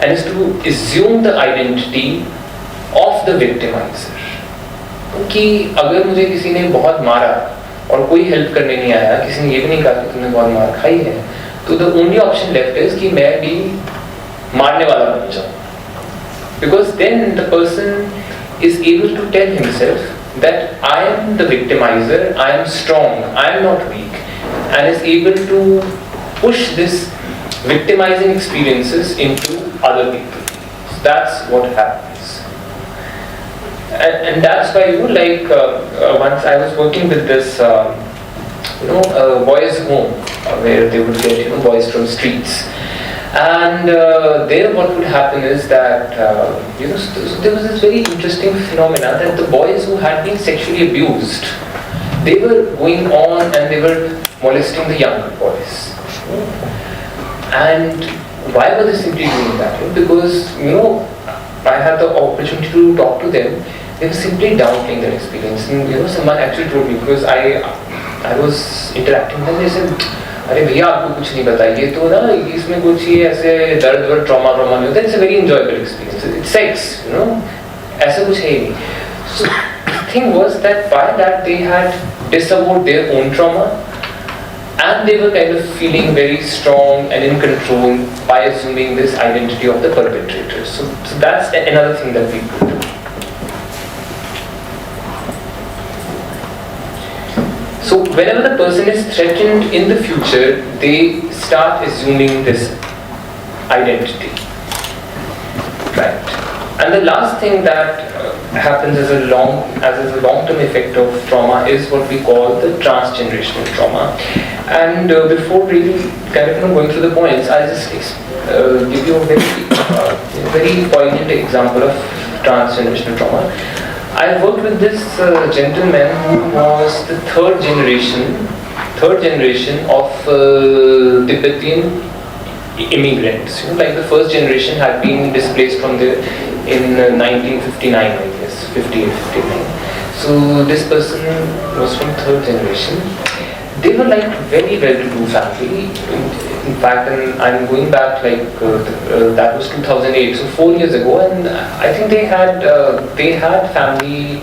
And is to assume the identity of the victimizer. क्योंकि अगर मुझे किसी ने बहुत मारा और कोई help करने नहीं आया, किसी ने ये भी नहीं कहा कि तुमने बहुत मार खाई है, तो the only option left is कि मैं भी मारने वाला बन जाऊँ. Because then the person is able to tell himself that I am the victimizer, I am strong, I am not weak, and is able to push this victimizing experiences into other people. So that's what happens. And that's why, you know, like once I was working with this, boys' home, where they would get, you know, boys from streets. And there what would happen is that, so there was this very interesting phenomena that the boys who had been sexually abused, they were going on and they were molesting the younger boys. And why were they simply doing that? Because, you know, I had the opportunity to talk to them. They were simply downplaying their experience. And, you know, someone actually told me, because I was interacting with them, they said, अरे भैया आपको कुछ नहीं पता, ये तो ना इसमें कुछ ही ऐसे दर्द और ट्रॉमा नहीं होता. It's a very enjoyable experience, it's sex, you know, ऐसा कुछ है ही नहीं. So the thing was that by that they had disavowed their own trauma and they were kind of feeling very strong and in control by assuming this identity of the perpetrator. So that's another thing that people do. So whenever the person is threatened in the future, they start assuming this identity, right? And the last thing that happens as a long-term effect of trauma is what we call the transgenerational trauma. And before really kind of going through the points, I'll just give you a very poignant example of transgenerational trauma. I worked with this gentleman who was the third generation of Tibetan immigrants. You know, like the first generation had been displaced from there in 1959, I guess, 58, 59. So this person was from third generation. They were like very well-to-do family. In fact, and I'm going back like that was 2008, so 4 years ago, and I think they had family.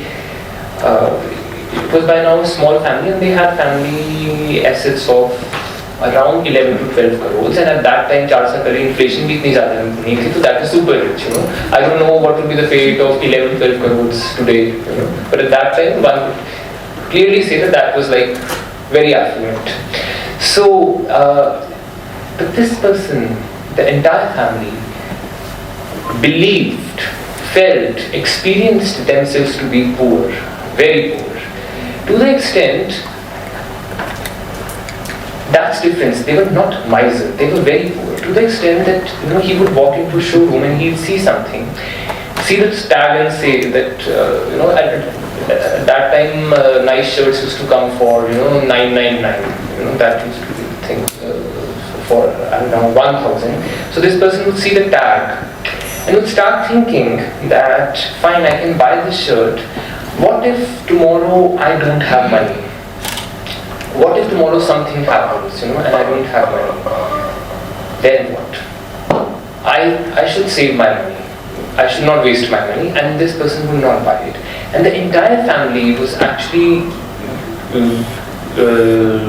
It was by now a small family, and they had family assets of around 11 to 12 crores. And at that time, 4 crore inflation भी इतनी ज़्यादा नहीं थी, so that is super rich, you know. I don't know what would be the fate of 11, 12 crores today, you know. But at that time, one could clearly say that was like very affluent. So, but this person, the entire family, believed, felt, experienced themselves to be poor, very poor. To the extent, that's difference. They were not miser. They were very poor. To the extent that he would walk into a showroom and he'd see something, see the tag and say that at that time nice shirts used to come for 999. That used to be the thing for around 1,000. So this person would see the tag and would start thinking that fine, I can buy this shirt. What if tomorrow I don't have money? What if tomorrow something happens, and I don't have money? Then what? I should save my money. I should not waste my money, and this person will not buy it. And the entire family was actually,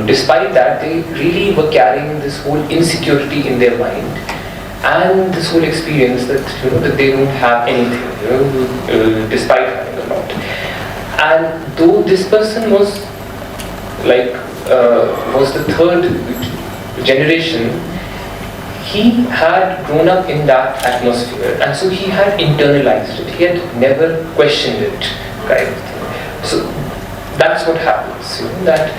despite that, they really were carrying this whole insecurity in their mind, and this whole experience that that they don't have anything, despite having a lot. And though this person was was the third generation, he had grown up in that atmosphere, and so he had internalized it. He had never questioned it, kind of thing. So that's what happens, that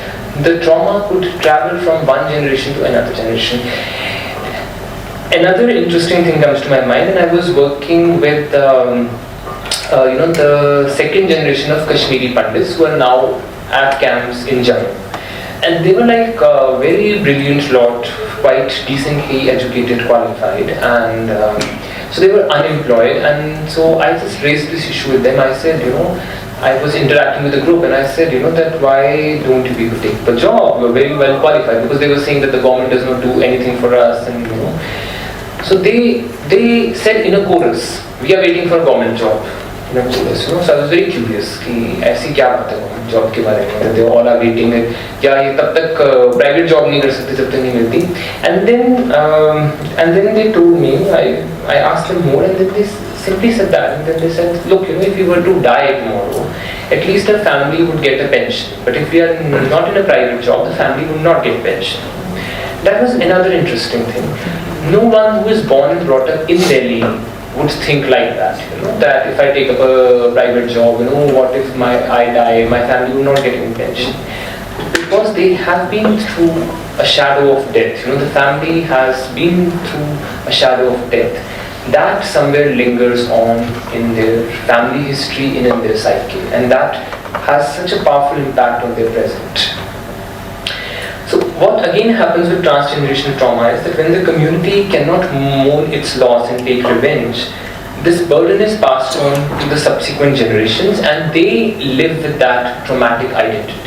the trauma could travel from one generation to another generation. Another interesting thing comes to my mind, and I was working with the second generation of Kashmiri Pandits who are now at camps in Jammu. And they were like a very brilliant lot, quite decently educated, qualified, and so they were unemployed. And so I just raised this issue with them. I said, I was interacting with the group, and I said, that why don't you people take the job? You're very well qualified, because they were saying that the government does not do anything for us, and So they said in a chorus, we are waiting for a government job. So I was very curious कि ऐसी क्या बात है job के बारे में, they all are waiting, या ये तब तक प्राइवेट जॉब नहीं कर सकते जब तक नहीं मिलती. And then they told me, I asked them more, and then they simply said that, and then they said, look, if you were to die tomorrow, at least a family would get a pension, but if we are not in a private job, the family would not get pension. That was another interesting thing. No one who is born and brought up in Delhi would think like that, that if I take up a private job, what if I die, my family will not get any pension. Because they have been through a shadow of death, the family has been through a shadow of death. That somewhere lingers on in their family history and in their psyche, and that has such a powerful impact on their present. So what again happens with transgenerational trauma is that when the community cannot mourn its loss and take revenge, this burden is passed on to the subsequent generations, and they live with that traumatic identity.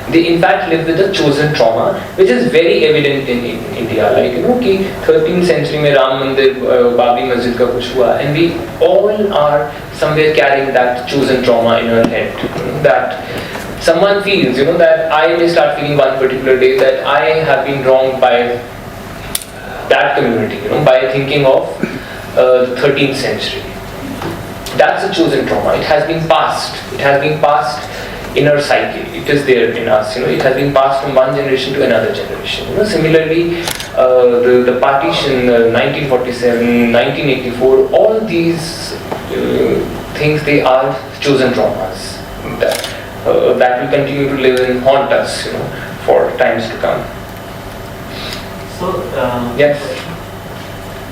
They in fact live with a chosen trauma, which is very evident in India. Like कि 13th century में राम मंदिर बाबरी मस्जिद का कुछ हुआ, and we all are somewhere carrying that chosen trauma in our head. That someone feels, that I may start feeling one particular day that I have been wronged by that community, by thinking of the 13th century. That's a chosen trauma. It has been passed. It has been passed in our psyche. It is there in us. It has been passed from one generation to another generation. Similarly, the partition, 1947, 1984, all these things, they are chosen traumas. That will continue to live and haunt us, for times to come. So, yes.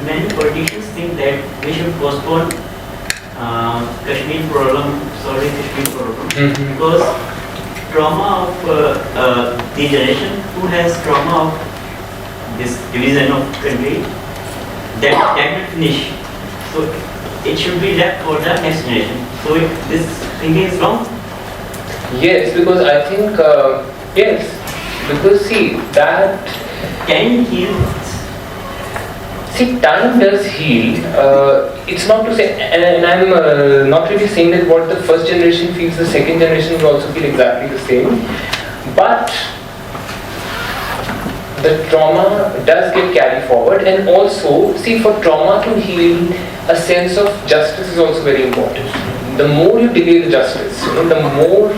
Many politicians think that we should postpone Kashmir problem, because trauma of the generation who has trauma of this division of country, that will finish. So it should be left for the next generation. So this thinking is wrong. Yes, because I think, yes, because see, that can heal. See, time does heal. It's not to say, and I'm not really saying that what the first generation feels, the second generation will also feel exactly the same. But the trauma does get carried forward, and also, see, for trauma to heal, a sense of justice is also very important. The more you delay the justice, the more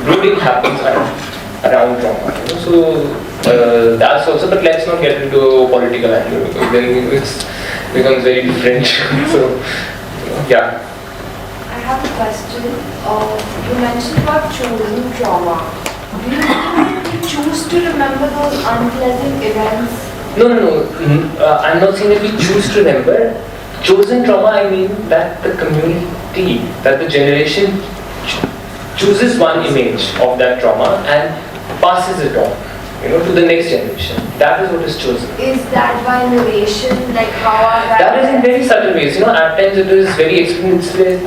brooding happens around trauma. So That's also, but let's not get into a political angle because then it becomes very different. So, yeah. I have a question. You mentioned about choosing trauma. Do you choose to remember those unpleasant events? No. I'm not saying that we choose to remember. Chosen trauma, I mean that the community, that the generation chooses one image of that trauma and passes it on, to the next generation. That is what is chosen. Is that by narration, like how are that is in very subtle ways. At times it is very explicit.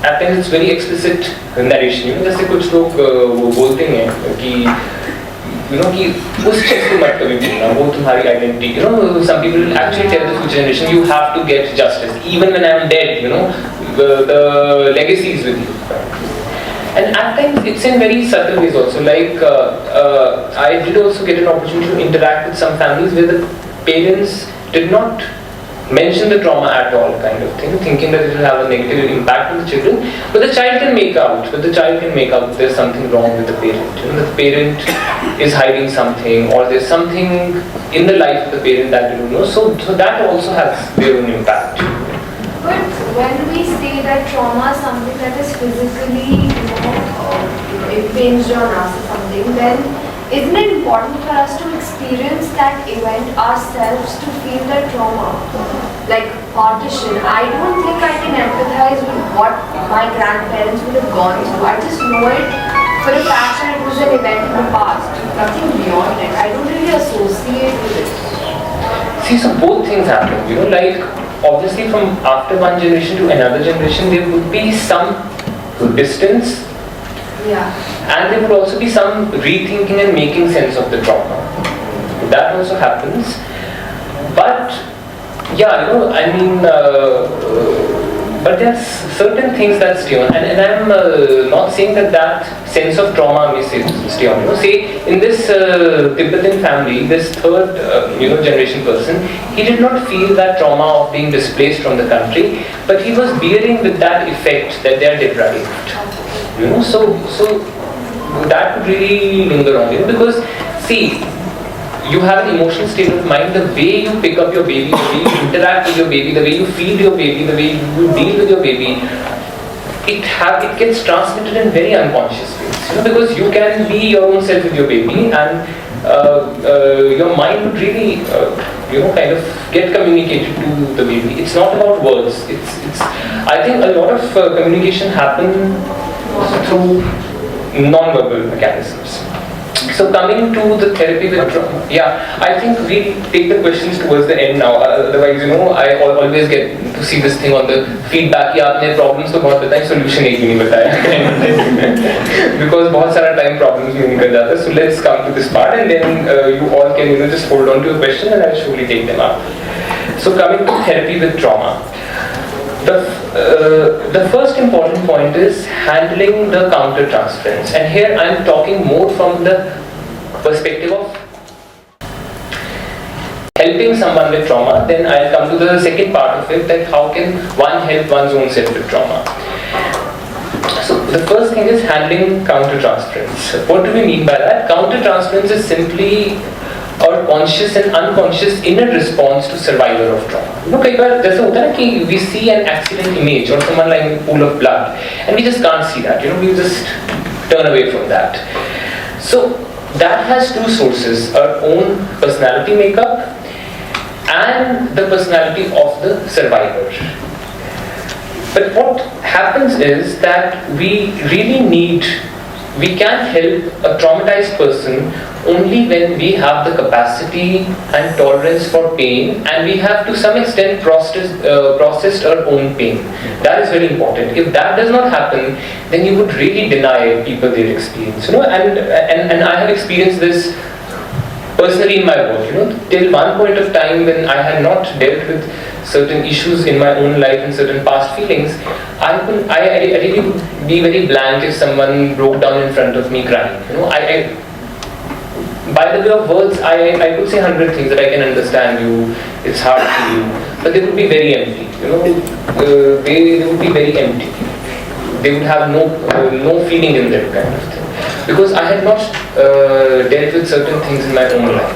At times it's very explicit narration. जैसे कुछ लोग बोलते हैं कि कि उस चीज को मत कभी बोलना, वो तुम्हारी identity. Some people will actually tell the future generation, you have to get justice. Even when I'm dead, the legacy is with you. And at times it's in very subtle ways also. Like I did also get an opportunity to interact with some families where the parents did not mention the trauma at all, kind of thing, thinking that it will have a negative impact on the children. But the child can make out. There's something wrong with the parent. The parent is hiding something, or there's something in the life of the parent that they don't know. So that also has their own impact. But when we say that trauma is something that is physically, impinged on us or something, then isn't it important for us to experience that event ourselves to feel that trauma? Like partition, I don't think I can empathize with what my grandparents would have gone through. I just know it for a fact that it was an event in the past. Nothing beyond it. I don't really associate with it. See, so both things happen. Like obviously from after one generation to another generation, there would be some distance. Yeah. And there would also be some rethinking and making sense of the trauma. That also happens. But yeah, but there's certain things that stay on. And I'm not saying that sense of trauma may stay on. Say in this Tibetan family, this third generation person, he did not feel that trauma of being displaced from the country, but he was bearing with that effect that they are deprived. So that would really linger on, because see, you have an emotional state of mind, the way you pick up your baby, the way you interact with your baby, the way you feed your baby, the way you deal with your baby, it gets transmitted in very unconscious ways, because you can be your own self with your baby, and your mind would really kind of get communicated to the baby. It's not about words. It's I think a lot of communication happen through non-verbal mechanisms. So coming to the therapy with trauma, I think we take the questions towards the end now. Otherwise, I always get to see this thing on the feedback. कि आपने problems तो बहुत बताए, solution एक भी नहीं बताया. Because बहुत सारा time problems में निकल जाता है. So let's come to this part, and then you all can just hold on to your question, and I'll surely take them up. So coming to therapy with trauma. The first important point is handling the counter-transference, and here I am talking more from the perspective of helping someone with trauma. Then I'll come to the second part of it, that how can one help one's own self with trauma. So the first thing is handling counter-transference. What do we mean by that? Counter-transference is simply our conscious and unconscious inner response to survivor of trauma. कई बार जैसे होता है ना कि we see an accident image or someone lying in a pool of blood, and we just can't see that. We just turn away from that. So that has two sources: our own personality makeup and the personality of the survivor. But what happens is that we can help a traumatized person only when we have the capacity and tolerance for pain, and we have to some extent processed our own pain. That is very important. If that does not happen, then you would really deny people their experience. And I have experienced this personally in my work. Till one point of time when I had not dealt with certain issues in my own life and certain past feelings, I really would be very blank if someone broke down in front of me crying. By the way of words, I could say 100 things that I can understand you, it's hard for you, but they would be very empty. They would be very empty. They would have no feeling in them, kind of thing. because I had not dealt with certain things in my own life.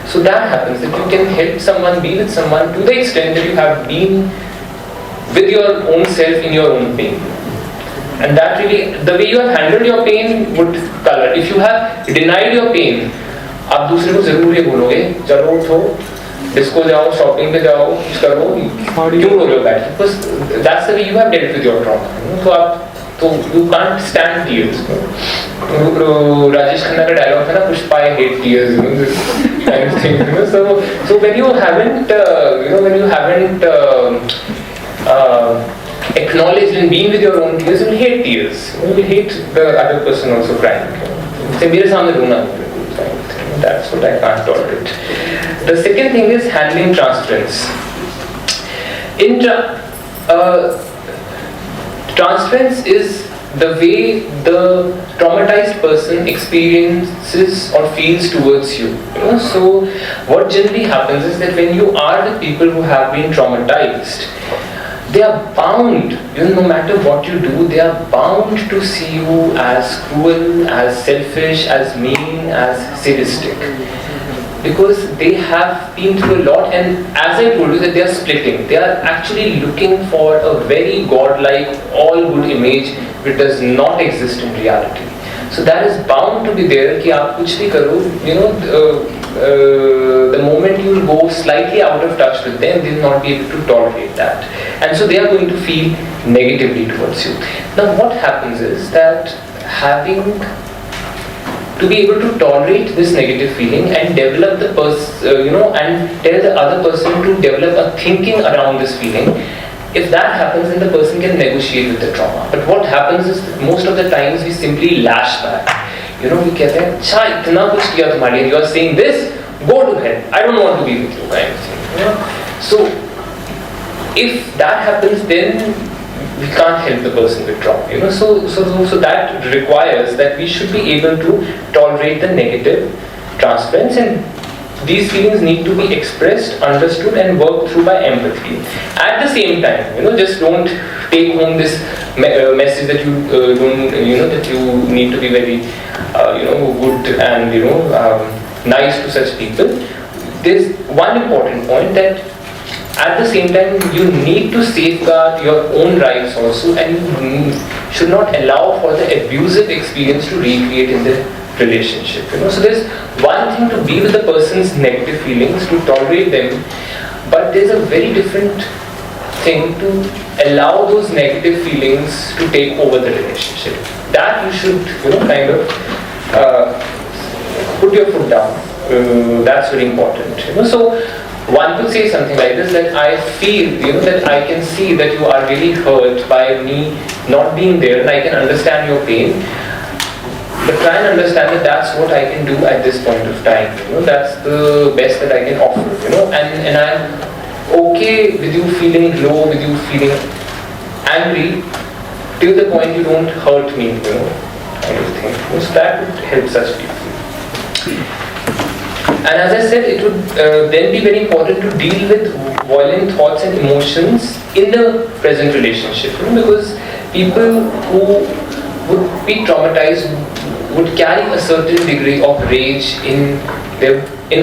So that happens, that you can help someone, be with someone to the extent that you have been with your own self in your own pain. And that really, the way you have handled your pain would color. If you have denied your pain, आप दूसरे को जरूर ये बोलोगे, चलो उठो, disco जाओ, shopping पे जाओ, कुछ करो, क्यों रो रहे हो बैठ? Because that's the way you have dealt with your trauma. तो you can't stand tears. Rajesh Khanna का डायलॉग था ना, Pushpa I hate tears, this kind of thing. So when you haven't, when you haven't acknowledged and been with your own tears, you will hate tears. You will hate the other person also crying. So मेरे सामने रोना, that's what I can't tolerate. The second thing is handling transference. Transference is the way the traumatized person experiences or feels towards you. So what generally happens is that when you are the people who have been traumatized, they are bound, no matter what you do, they are bound to see you as cruel, as selfish, as mean, as sadistic. Because they have been through a lot, and as I told you that they are splitting. They are actually looking for a very godlike, all good image which does not exist in reality. So that is bound to be there कि आप कुछ भी करो, the moment you will go slightly out of touch with them, they will not be able to tolerate that. And so they are going to feel negatively towards you. Now what happens is that to be able to tolerate this negative feeling and develop the and tell the other person to develop a thinking around this feeling, if that happens, then the person can negotiate with the trauma. But what happens is most of the times we simply lash back. We कहते हैं, अच्छा इतना कुछ किया तुम्हारे लिए, you are saying this, go to hell, I don't want to be with you, kind of thing. So if that happens, then we can't help the person with trauma. So that requires that we should be able to tolerate the negative transference, and these feelings need to be expressed, understood, and worked through by empathy. At the same time, just don't take home this message that you that you need to be very good and nice to such people. There's one important point, that at the same time you need to safeguard your own rights also, and you should not allow for the abusive experience to recreate in the relationship. So there's one thing to be with the person's negative feelings, to tolerate them, but there's a very different thing to allow those negative feelings to take over the relationship. That you should kind of put your foot down. That's very important. So one could say something like this, that I feel that I can see that you are really hurt by me not being there, and I can understand your pain, but try and understand that that's what I can do at this point of time. That's the best that I can offer. And I'm okay with you feeling low, with you feeling angry, till the point you don't hurt me, kind of thing. So that would help such people. And as I said, it would then be very important to deal with violent thoughts and emotions in the present relationship, because people who would be traumatized would carry a certain degree of rage in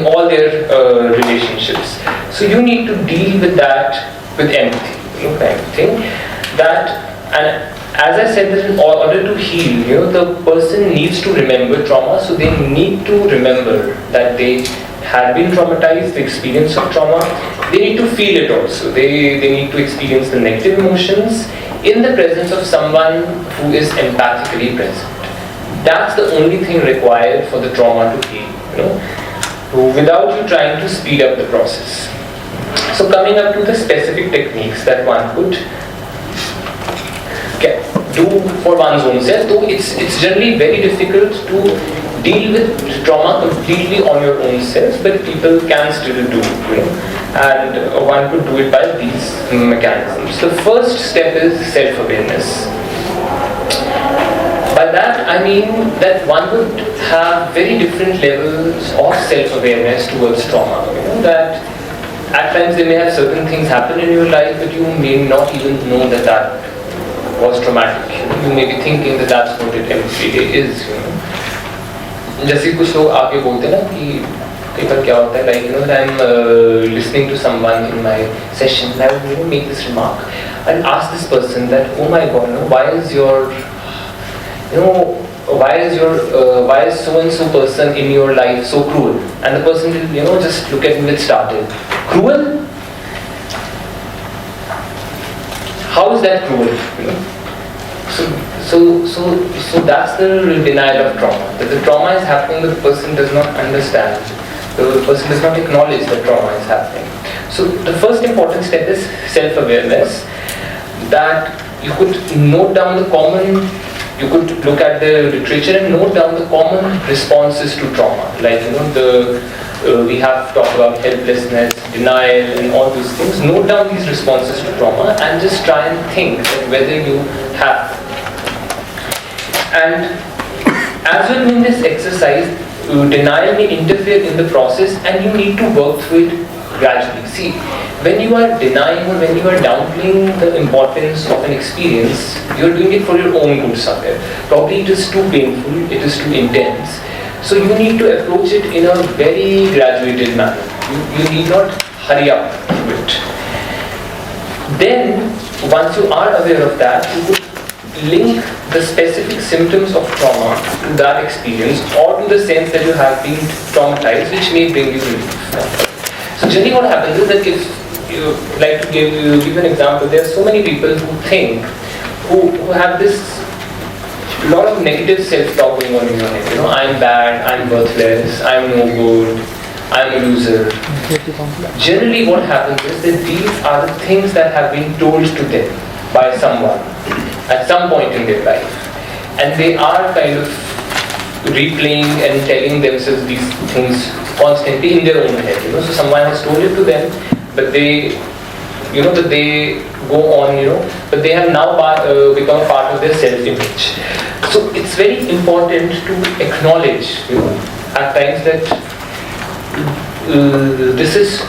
all their relationships. So you need to deal with that with empathy, kind of thing. And as I said, that in order to heal, the person needs to remember trauma, so they need to remember that they had been traumatized, the experience of trauma. They need to feel it also. They need to experience the negative emotions in the presence of someone who is empathically present. That's the only thing required for the trauma to heal, without you trying to speed up the process. So coming up to the specific techniques that one could do for one's own self, though it's generally very difficult to deal with trauma completely on your own self, but people can still do, and one could do it by these mechanisms. The first step is self-awareness. By that I mean that one would have very different levels of self-awareness towards trauma. That at times there may have certain things happen in your life, but you may not even know that was traumatic. You may be thinking that that's what it every day is. जैसे कुछ लोग आके बोलते हैं ना कि कई बार क्या होता है, like you know, that I'm listening to someone in my session, and I would make this remark and ask this person that, oh my God, why is so and so person in your life so cruel? And the person will just look at me with startled. Cruel? How is that cruel? So that's the denial of trauma. That the trauma is happening, but the person does not understand. The person does not acknowledge that trauma is happening. So the first important step is self-awareness. That you could note down you could look at the literature and note down the common responses to trauma. Like we have talked about helplessness, denial, and all those things. Note down these responses to trauma and just try and think that whether you have. And as we're doing this exercise, denial may interfere in the process, and you need to work through it gradually. See, when you are denying or when you are downplaying the importance of an experience, you are doing it for your own good somewhere. Probably it is too painful, it is too intense. So you need to approach it in a very graduated manner. You need not hurry up to it. Then, once you are aware of that, you could link the specific symptoms of trauma to that experience or to the sense that you have been traumatized, which may bring you relief. So generally what happens is that if you like to give an example, there are so many people who have this lot of negative self-talk going on in your head. I'm bad, I'm worthless, I'm no good, I'm a loser. Generally what happens is that these are the things that have been told to them by someone at some point in their life. And they are kind of replaying and telling themselves these things constantly in their own head. So someone has told it to them, but they go on, but they have now become a part of their self-image. So it's very important to acknowledge, at times that this is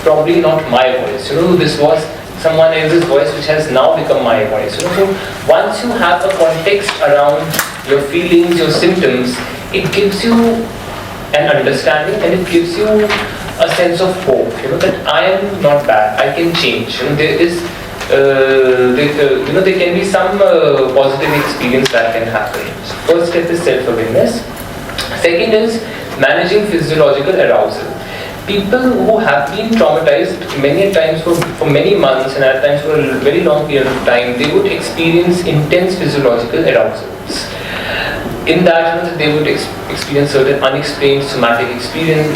probably not my voice. This was someone else's voice which has now become my voice. So once you have a context around your feelings, your symptoms, it gives you an understanding and it gives you a sense of hope. That I am not bad. I can change. There can be some positive experience that can happen. First step is self-awareness. Second is managing physiological arousal. People who have been traumatized many times for many months and at times for a very long period of time, they would experience intense physiological arousals. In that, they would experience certain unexplained somatic experience,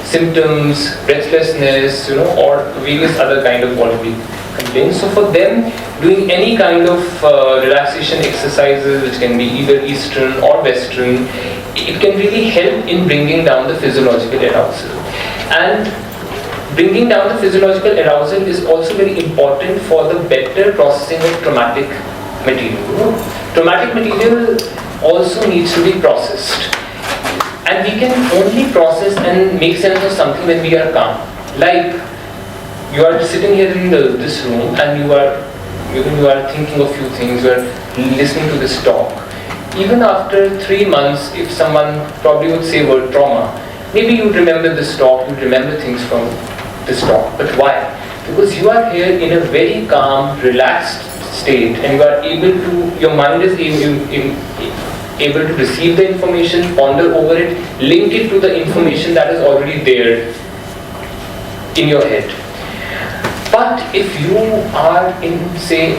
symptoms, breathlessness, or various other kind of bodily complaints. So for them, doing any kind of relaxation exercises, which can be either Eastern or Western, it can really help in bringing down the physiological arousal. And bringing down the physiological arousal is also very important for the better processing of traumatic material. Traumatic material also needs to be processed. And we can only process and make sense of something when we are calm. Like, you are sitting here in this room and you are thinking of few things, you are listening to this talk. Even after 3 months, if someone probably would say word trauma, maybe you'd remember this talk, you'd remember things from this talk. But why? Because you are here in a very calm, relaxed state and you are your mind is able to receive the information, ponder over it, link it to the information that is already there in your head. But if you are in, say,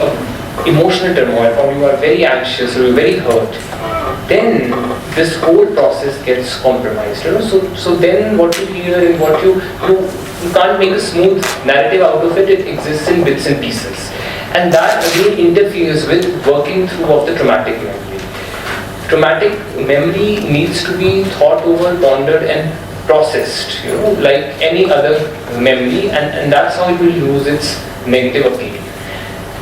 emotional turmoil, or you are very anxious or very hurt, then this whole process gets compromised. So then what you hear and what you can't make a smooth narrative out of it. It exists in bits and pieces, and that again interferes with working through of the traumatic memory. Traumatic memory needs to be thought over, pondered, and processed, like any other memory, and that's how it will lose its negative appeal.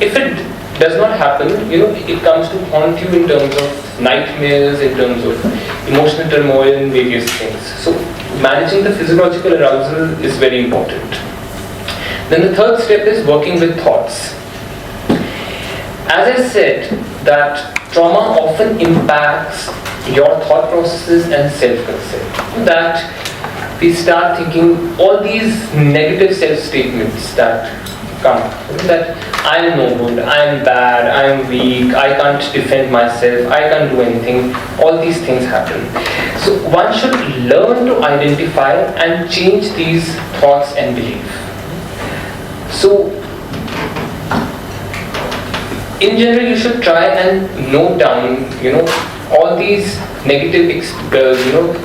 If it does not happen, it comes to haunt you in terms of nightmares, in terms of emotional turmoil and various things. So managing the physiological arousal is very important. Then the third step is working with thoughts. As I said, that trauma often impacts your thought processes and self-concept. That we start thinking all these negative self-statements that come, that I am no good, I am bad, I am weak, I can't defend myself, I can't do anything, all these things happen. So one should learn to identify and change these thoughts and beliefs. So in general you should try and note down, all these negative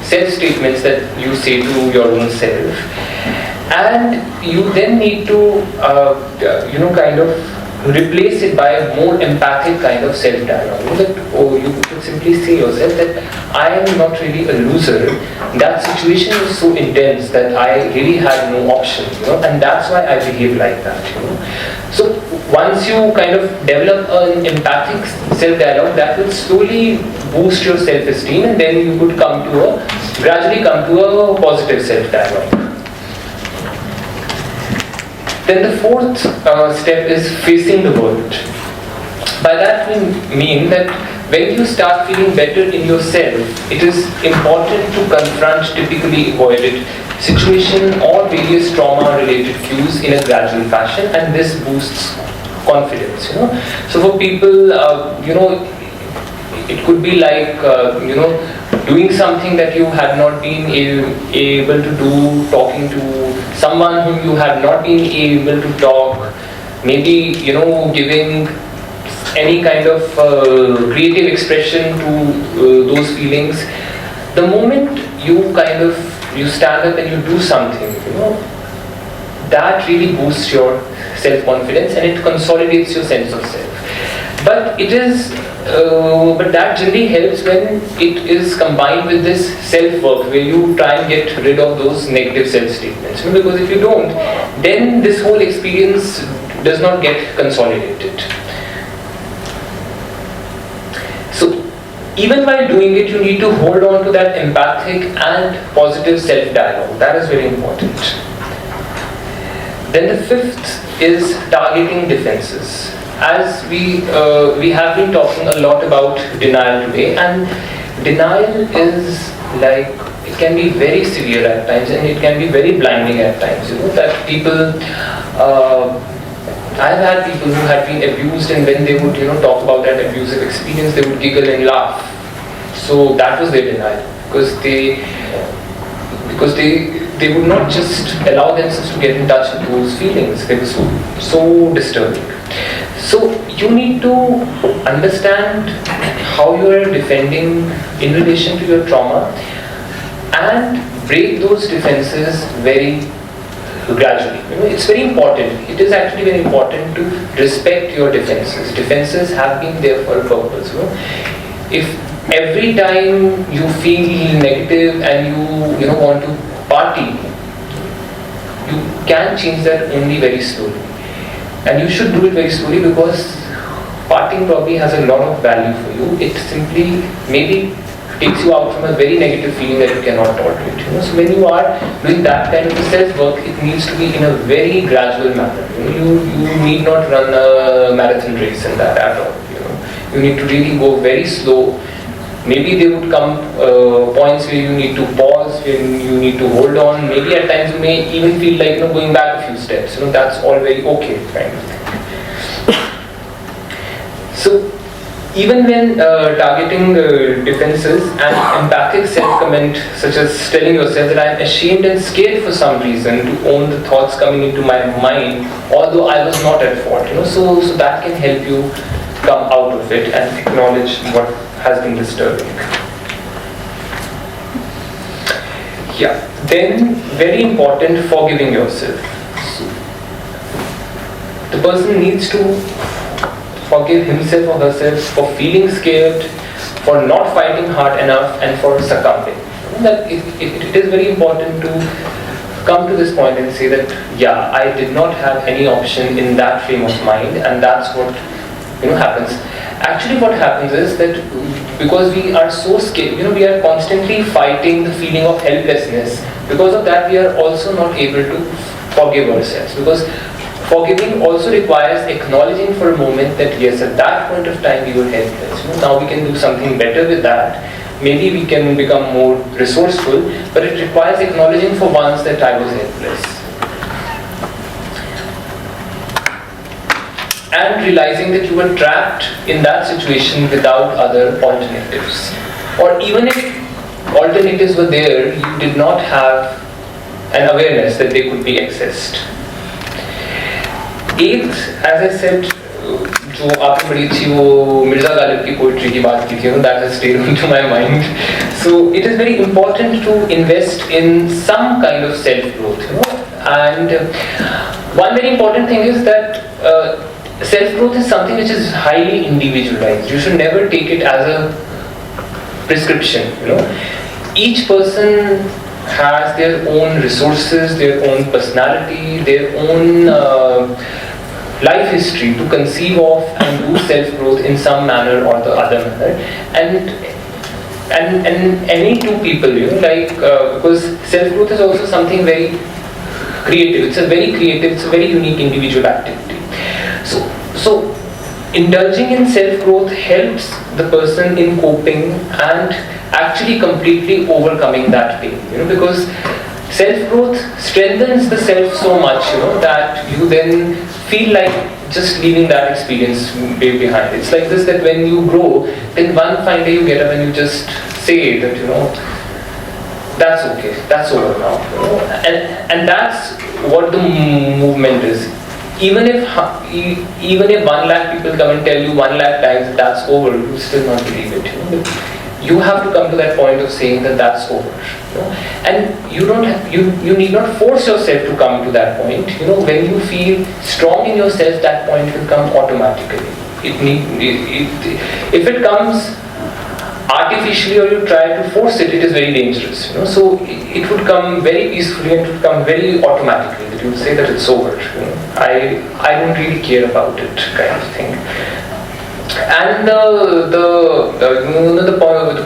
self-statements that you say to your own self, and you then need to kind of replace it by a more empathic kind of self-dialogue. You could simply say yourself that I am not really a loser, that situation is so intense that I really had no option, and that's why I behave like that. So once you kind of develop an empathic self-dialogue, that will slowly boost your self-esteem, and then you could gradually come to a positive self-dialogue. Then the fourth step is facing the world. By that we mean that when you start feeling better in yourself, it is important to confront typically avoided situation or various trauma-related cues in a gradual fashion, and this boosts confidence. So for people, it could be like doing something that you had not been able to do, talking to someone whom you had not been able to talk, maybe giving any kind of creative expression to those feelings. The moment you stand up and you do something, that really boosts your self-confidence and it consolidates your sense of self. But that generally helps when it is combined with this self-work, where you try and get rid of those negative self-statements. Because if you don't, then this whole experience does not get consolidated. So even while doing it, you need to hold on to that empathic and positive self-dialogue. That is very important. Then the fifth is targeting defenses. As we have been talking a lot about denial today, and denial is it can be very severe at times, and it can be very blinding at times. That people, I've had people who had been abused, and when they would talk about that abusive experience, they would giggle and laugh. So that was their denial, because they would not just allow themselves to get in touch with those feelings. They were so disturbing. So you need to understand how you are defending in relation to your trauma and break those defenses very gradually. It's very important. It is actually very important to respect your defenses. Defenses have been there for a purpose. If every time you feel negative and you want to party, you can change that only very slowly. And you should do it very slowly, because partying probably has a lot of value for you. It simply maybe takes you out from a very negative feeling that you cannot tolerate. So when you are doing that kind of self-work, it needs to be in a very gradual manner. You need not run a marathon race in that at all. You need to really go very slow. Maybe there would come points where you need to pause, where you need to hold on. Maybe at times you may even feel like going back a few steps. That's all very okay, kind of thing. So even when targeting defenses and empathic self-comment, such as telling yourself that I am ashamed and scared for some reason to own the thoughts coming into my mind, although I was not at fault. So that can help you come out of it and acknowledge what has been disturbing. Yeah. Then, very important, forgiving yourself. So, the person needs to forgive himself or herself for feeling scared, for not fighting hard enough, and for succumbing. That it is very important to come to this point and say that, yeah, I did not have any option in that frame of mind, and that's what happens. Actually, what happens is that because we are so scared, we are constantly fighting the feeling of helplessness. Because of that, we are also not able to forgive ourselves. Because forgiving also requires acknowledging for a moment that yes, at that point of time we were helpless. Now we can do something better with that. maybe we can become more resourceful, but it requires acknowledging for once that I was helpless. And realizing that you were trapped in that situation without other alternatives. Or even if alternatives were there, you did not have an awareness that they could be accessed. Eighth, as I said, जो आपने पढ़ी थी वो मिर्जा गालिब की poetry की बात की थी, that has stayed into my mind. So it is very important to invest in some kind of self-growth, and one very important thing is that self-growth is something which is highly individualized. You should never take it as a prescription. Each person has their own resources, their own personality, their own life history to conceive of and do self-growth in some manner or the other manner. And any two people, because self-growth is also something very creative. It's a very unique individual activity. So indulging in self-growth helps the person in coping and actually completely overcoming that pain, because self-growth strengthens the self so much, that you then feel like just leaving that experience behind. It's like this, that when you grow, then one fine day you get up and you just say that, that's okay, that's over now. And that's what the movement is. Even if 1 lakh people come and tell you 1 lakh times that's over, you still not believe it. You have to come to that point of saying that that's over. And you need not force yourself to come to that point. When you feel strong in yourself, that point will come automatically. If it comes artificially or you try to force it, it is very dangerous. So it would come very peacefully and it would come very automatically. That you would say that it's over. I don't really care about it, kind of thing. And the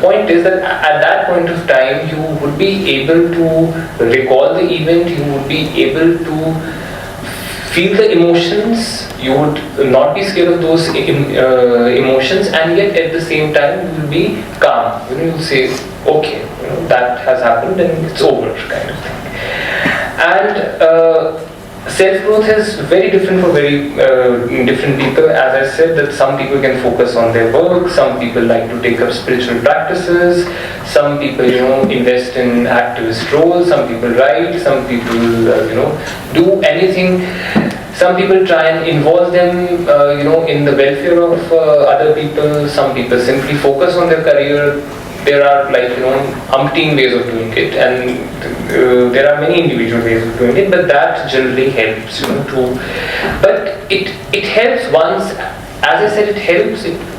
point is that at that point of time you would be able to recall the event, you would be able to feel the emotions, you would not be scared of those emotions, and yet at the same time you will be calm. You will say, okay, that has happened and it's over, kind of thing. And self-growth is very different for very different people. As I said, that some people can focus on their work, some people like to take up spiritual practices, some people invest in activist roles, some people write, some people do anything. Some people try and involve them in the welfare of other people. Some people simply focus on their career. There are umpteen ways of doing it, and there are many individual ways of doing it, but that generally helps but it helps once, as I said,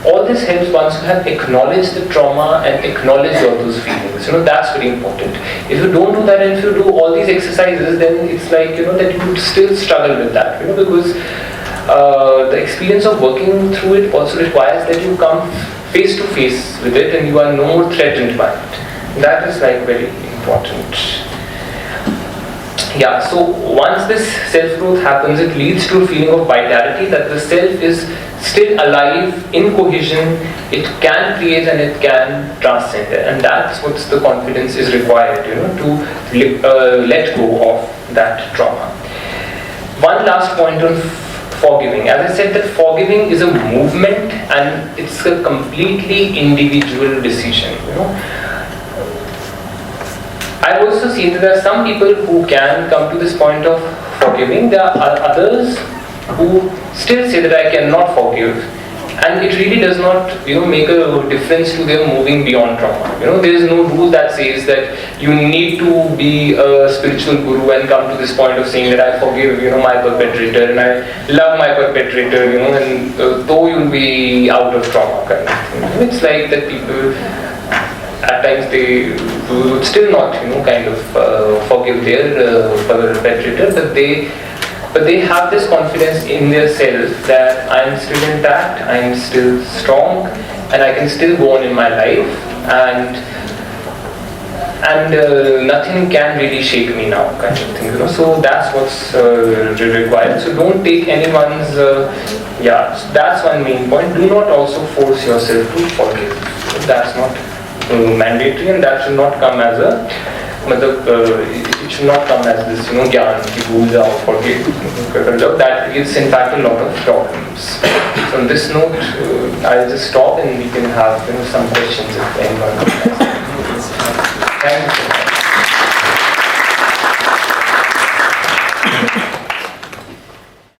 all this helps once you have acknowledged the trauma and acknowledged all those feelings. That's very important. If you don't do that and if you do all these exercises, then it's like that you would still struggle with that, because the experience of working through it also requires that you come face to face with it and you are no more threatened by it. That is very important. Yeah, so once this self-growth happens, it leads to a feeling of vitality, that the self is still alive, in cohesion, it can create and it can transcend it. And that's what the confidence is required, to let go of that trauma. One last point on forgiving. As I said, that forgiving is a movement and it's a completely individual decision. I've also seen that there are some people who can come to this point of forgiving. There are others who still say that I cannot forgive, and it really does not make a difference to them moving beyond trauma. There is no rule that says that you need to be a spiritual guru and come to this point of saying that I forgive my perpetrator and I love my perpetrator, and though you'll be out of trauma, kind of thing. It's like that people at times they would still not forgive their perpetrator, but they have this confidence in their self that I am still intact, I am still strong, and I can still go on in my life, and nothing can really shake me now, kind of thing. So that's what's required. So don't take anyone's. So that's one main point. Do not also force yourself to forgive. That's not mandatory, and that should not come as a it should not come as this, gyan ki bhul jao, forget, that gives in fact a lot of problems. So on this note, I'll just stop and we can have some questions if anyone has. Thank you.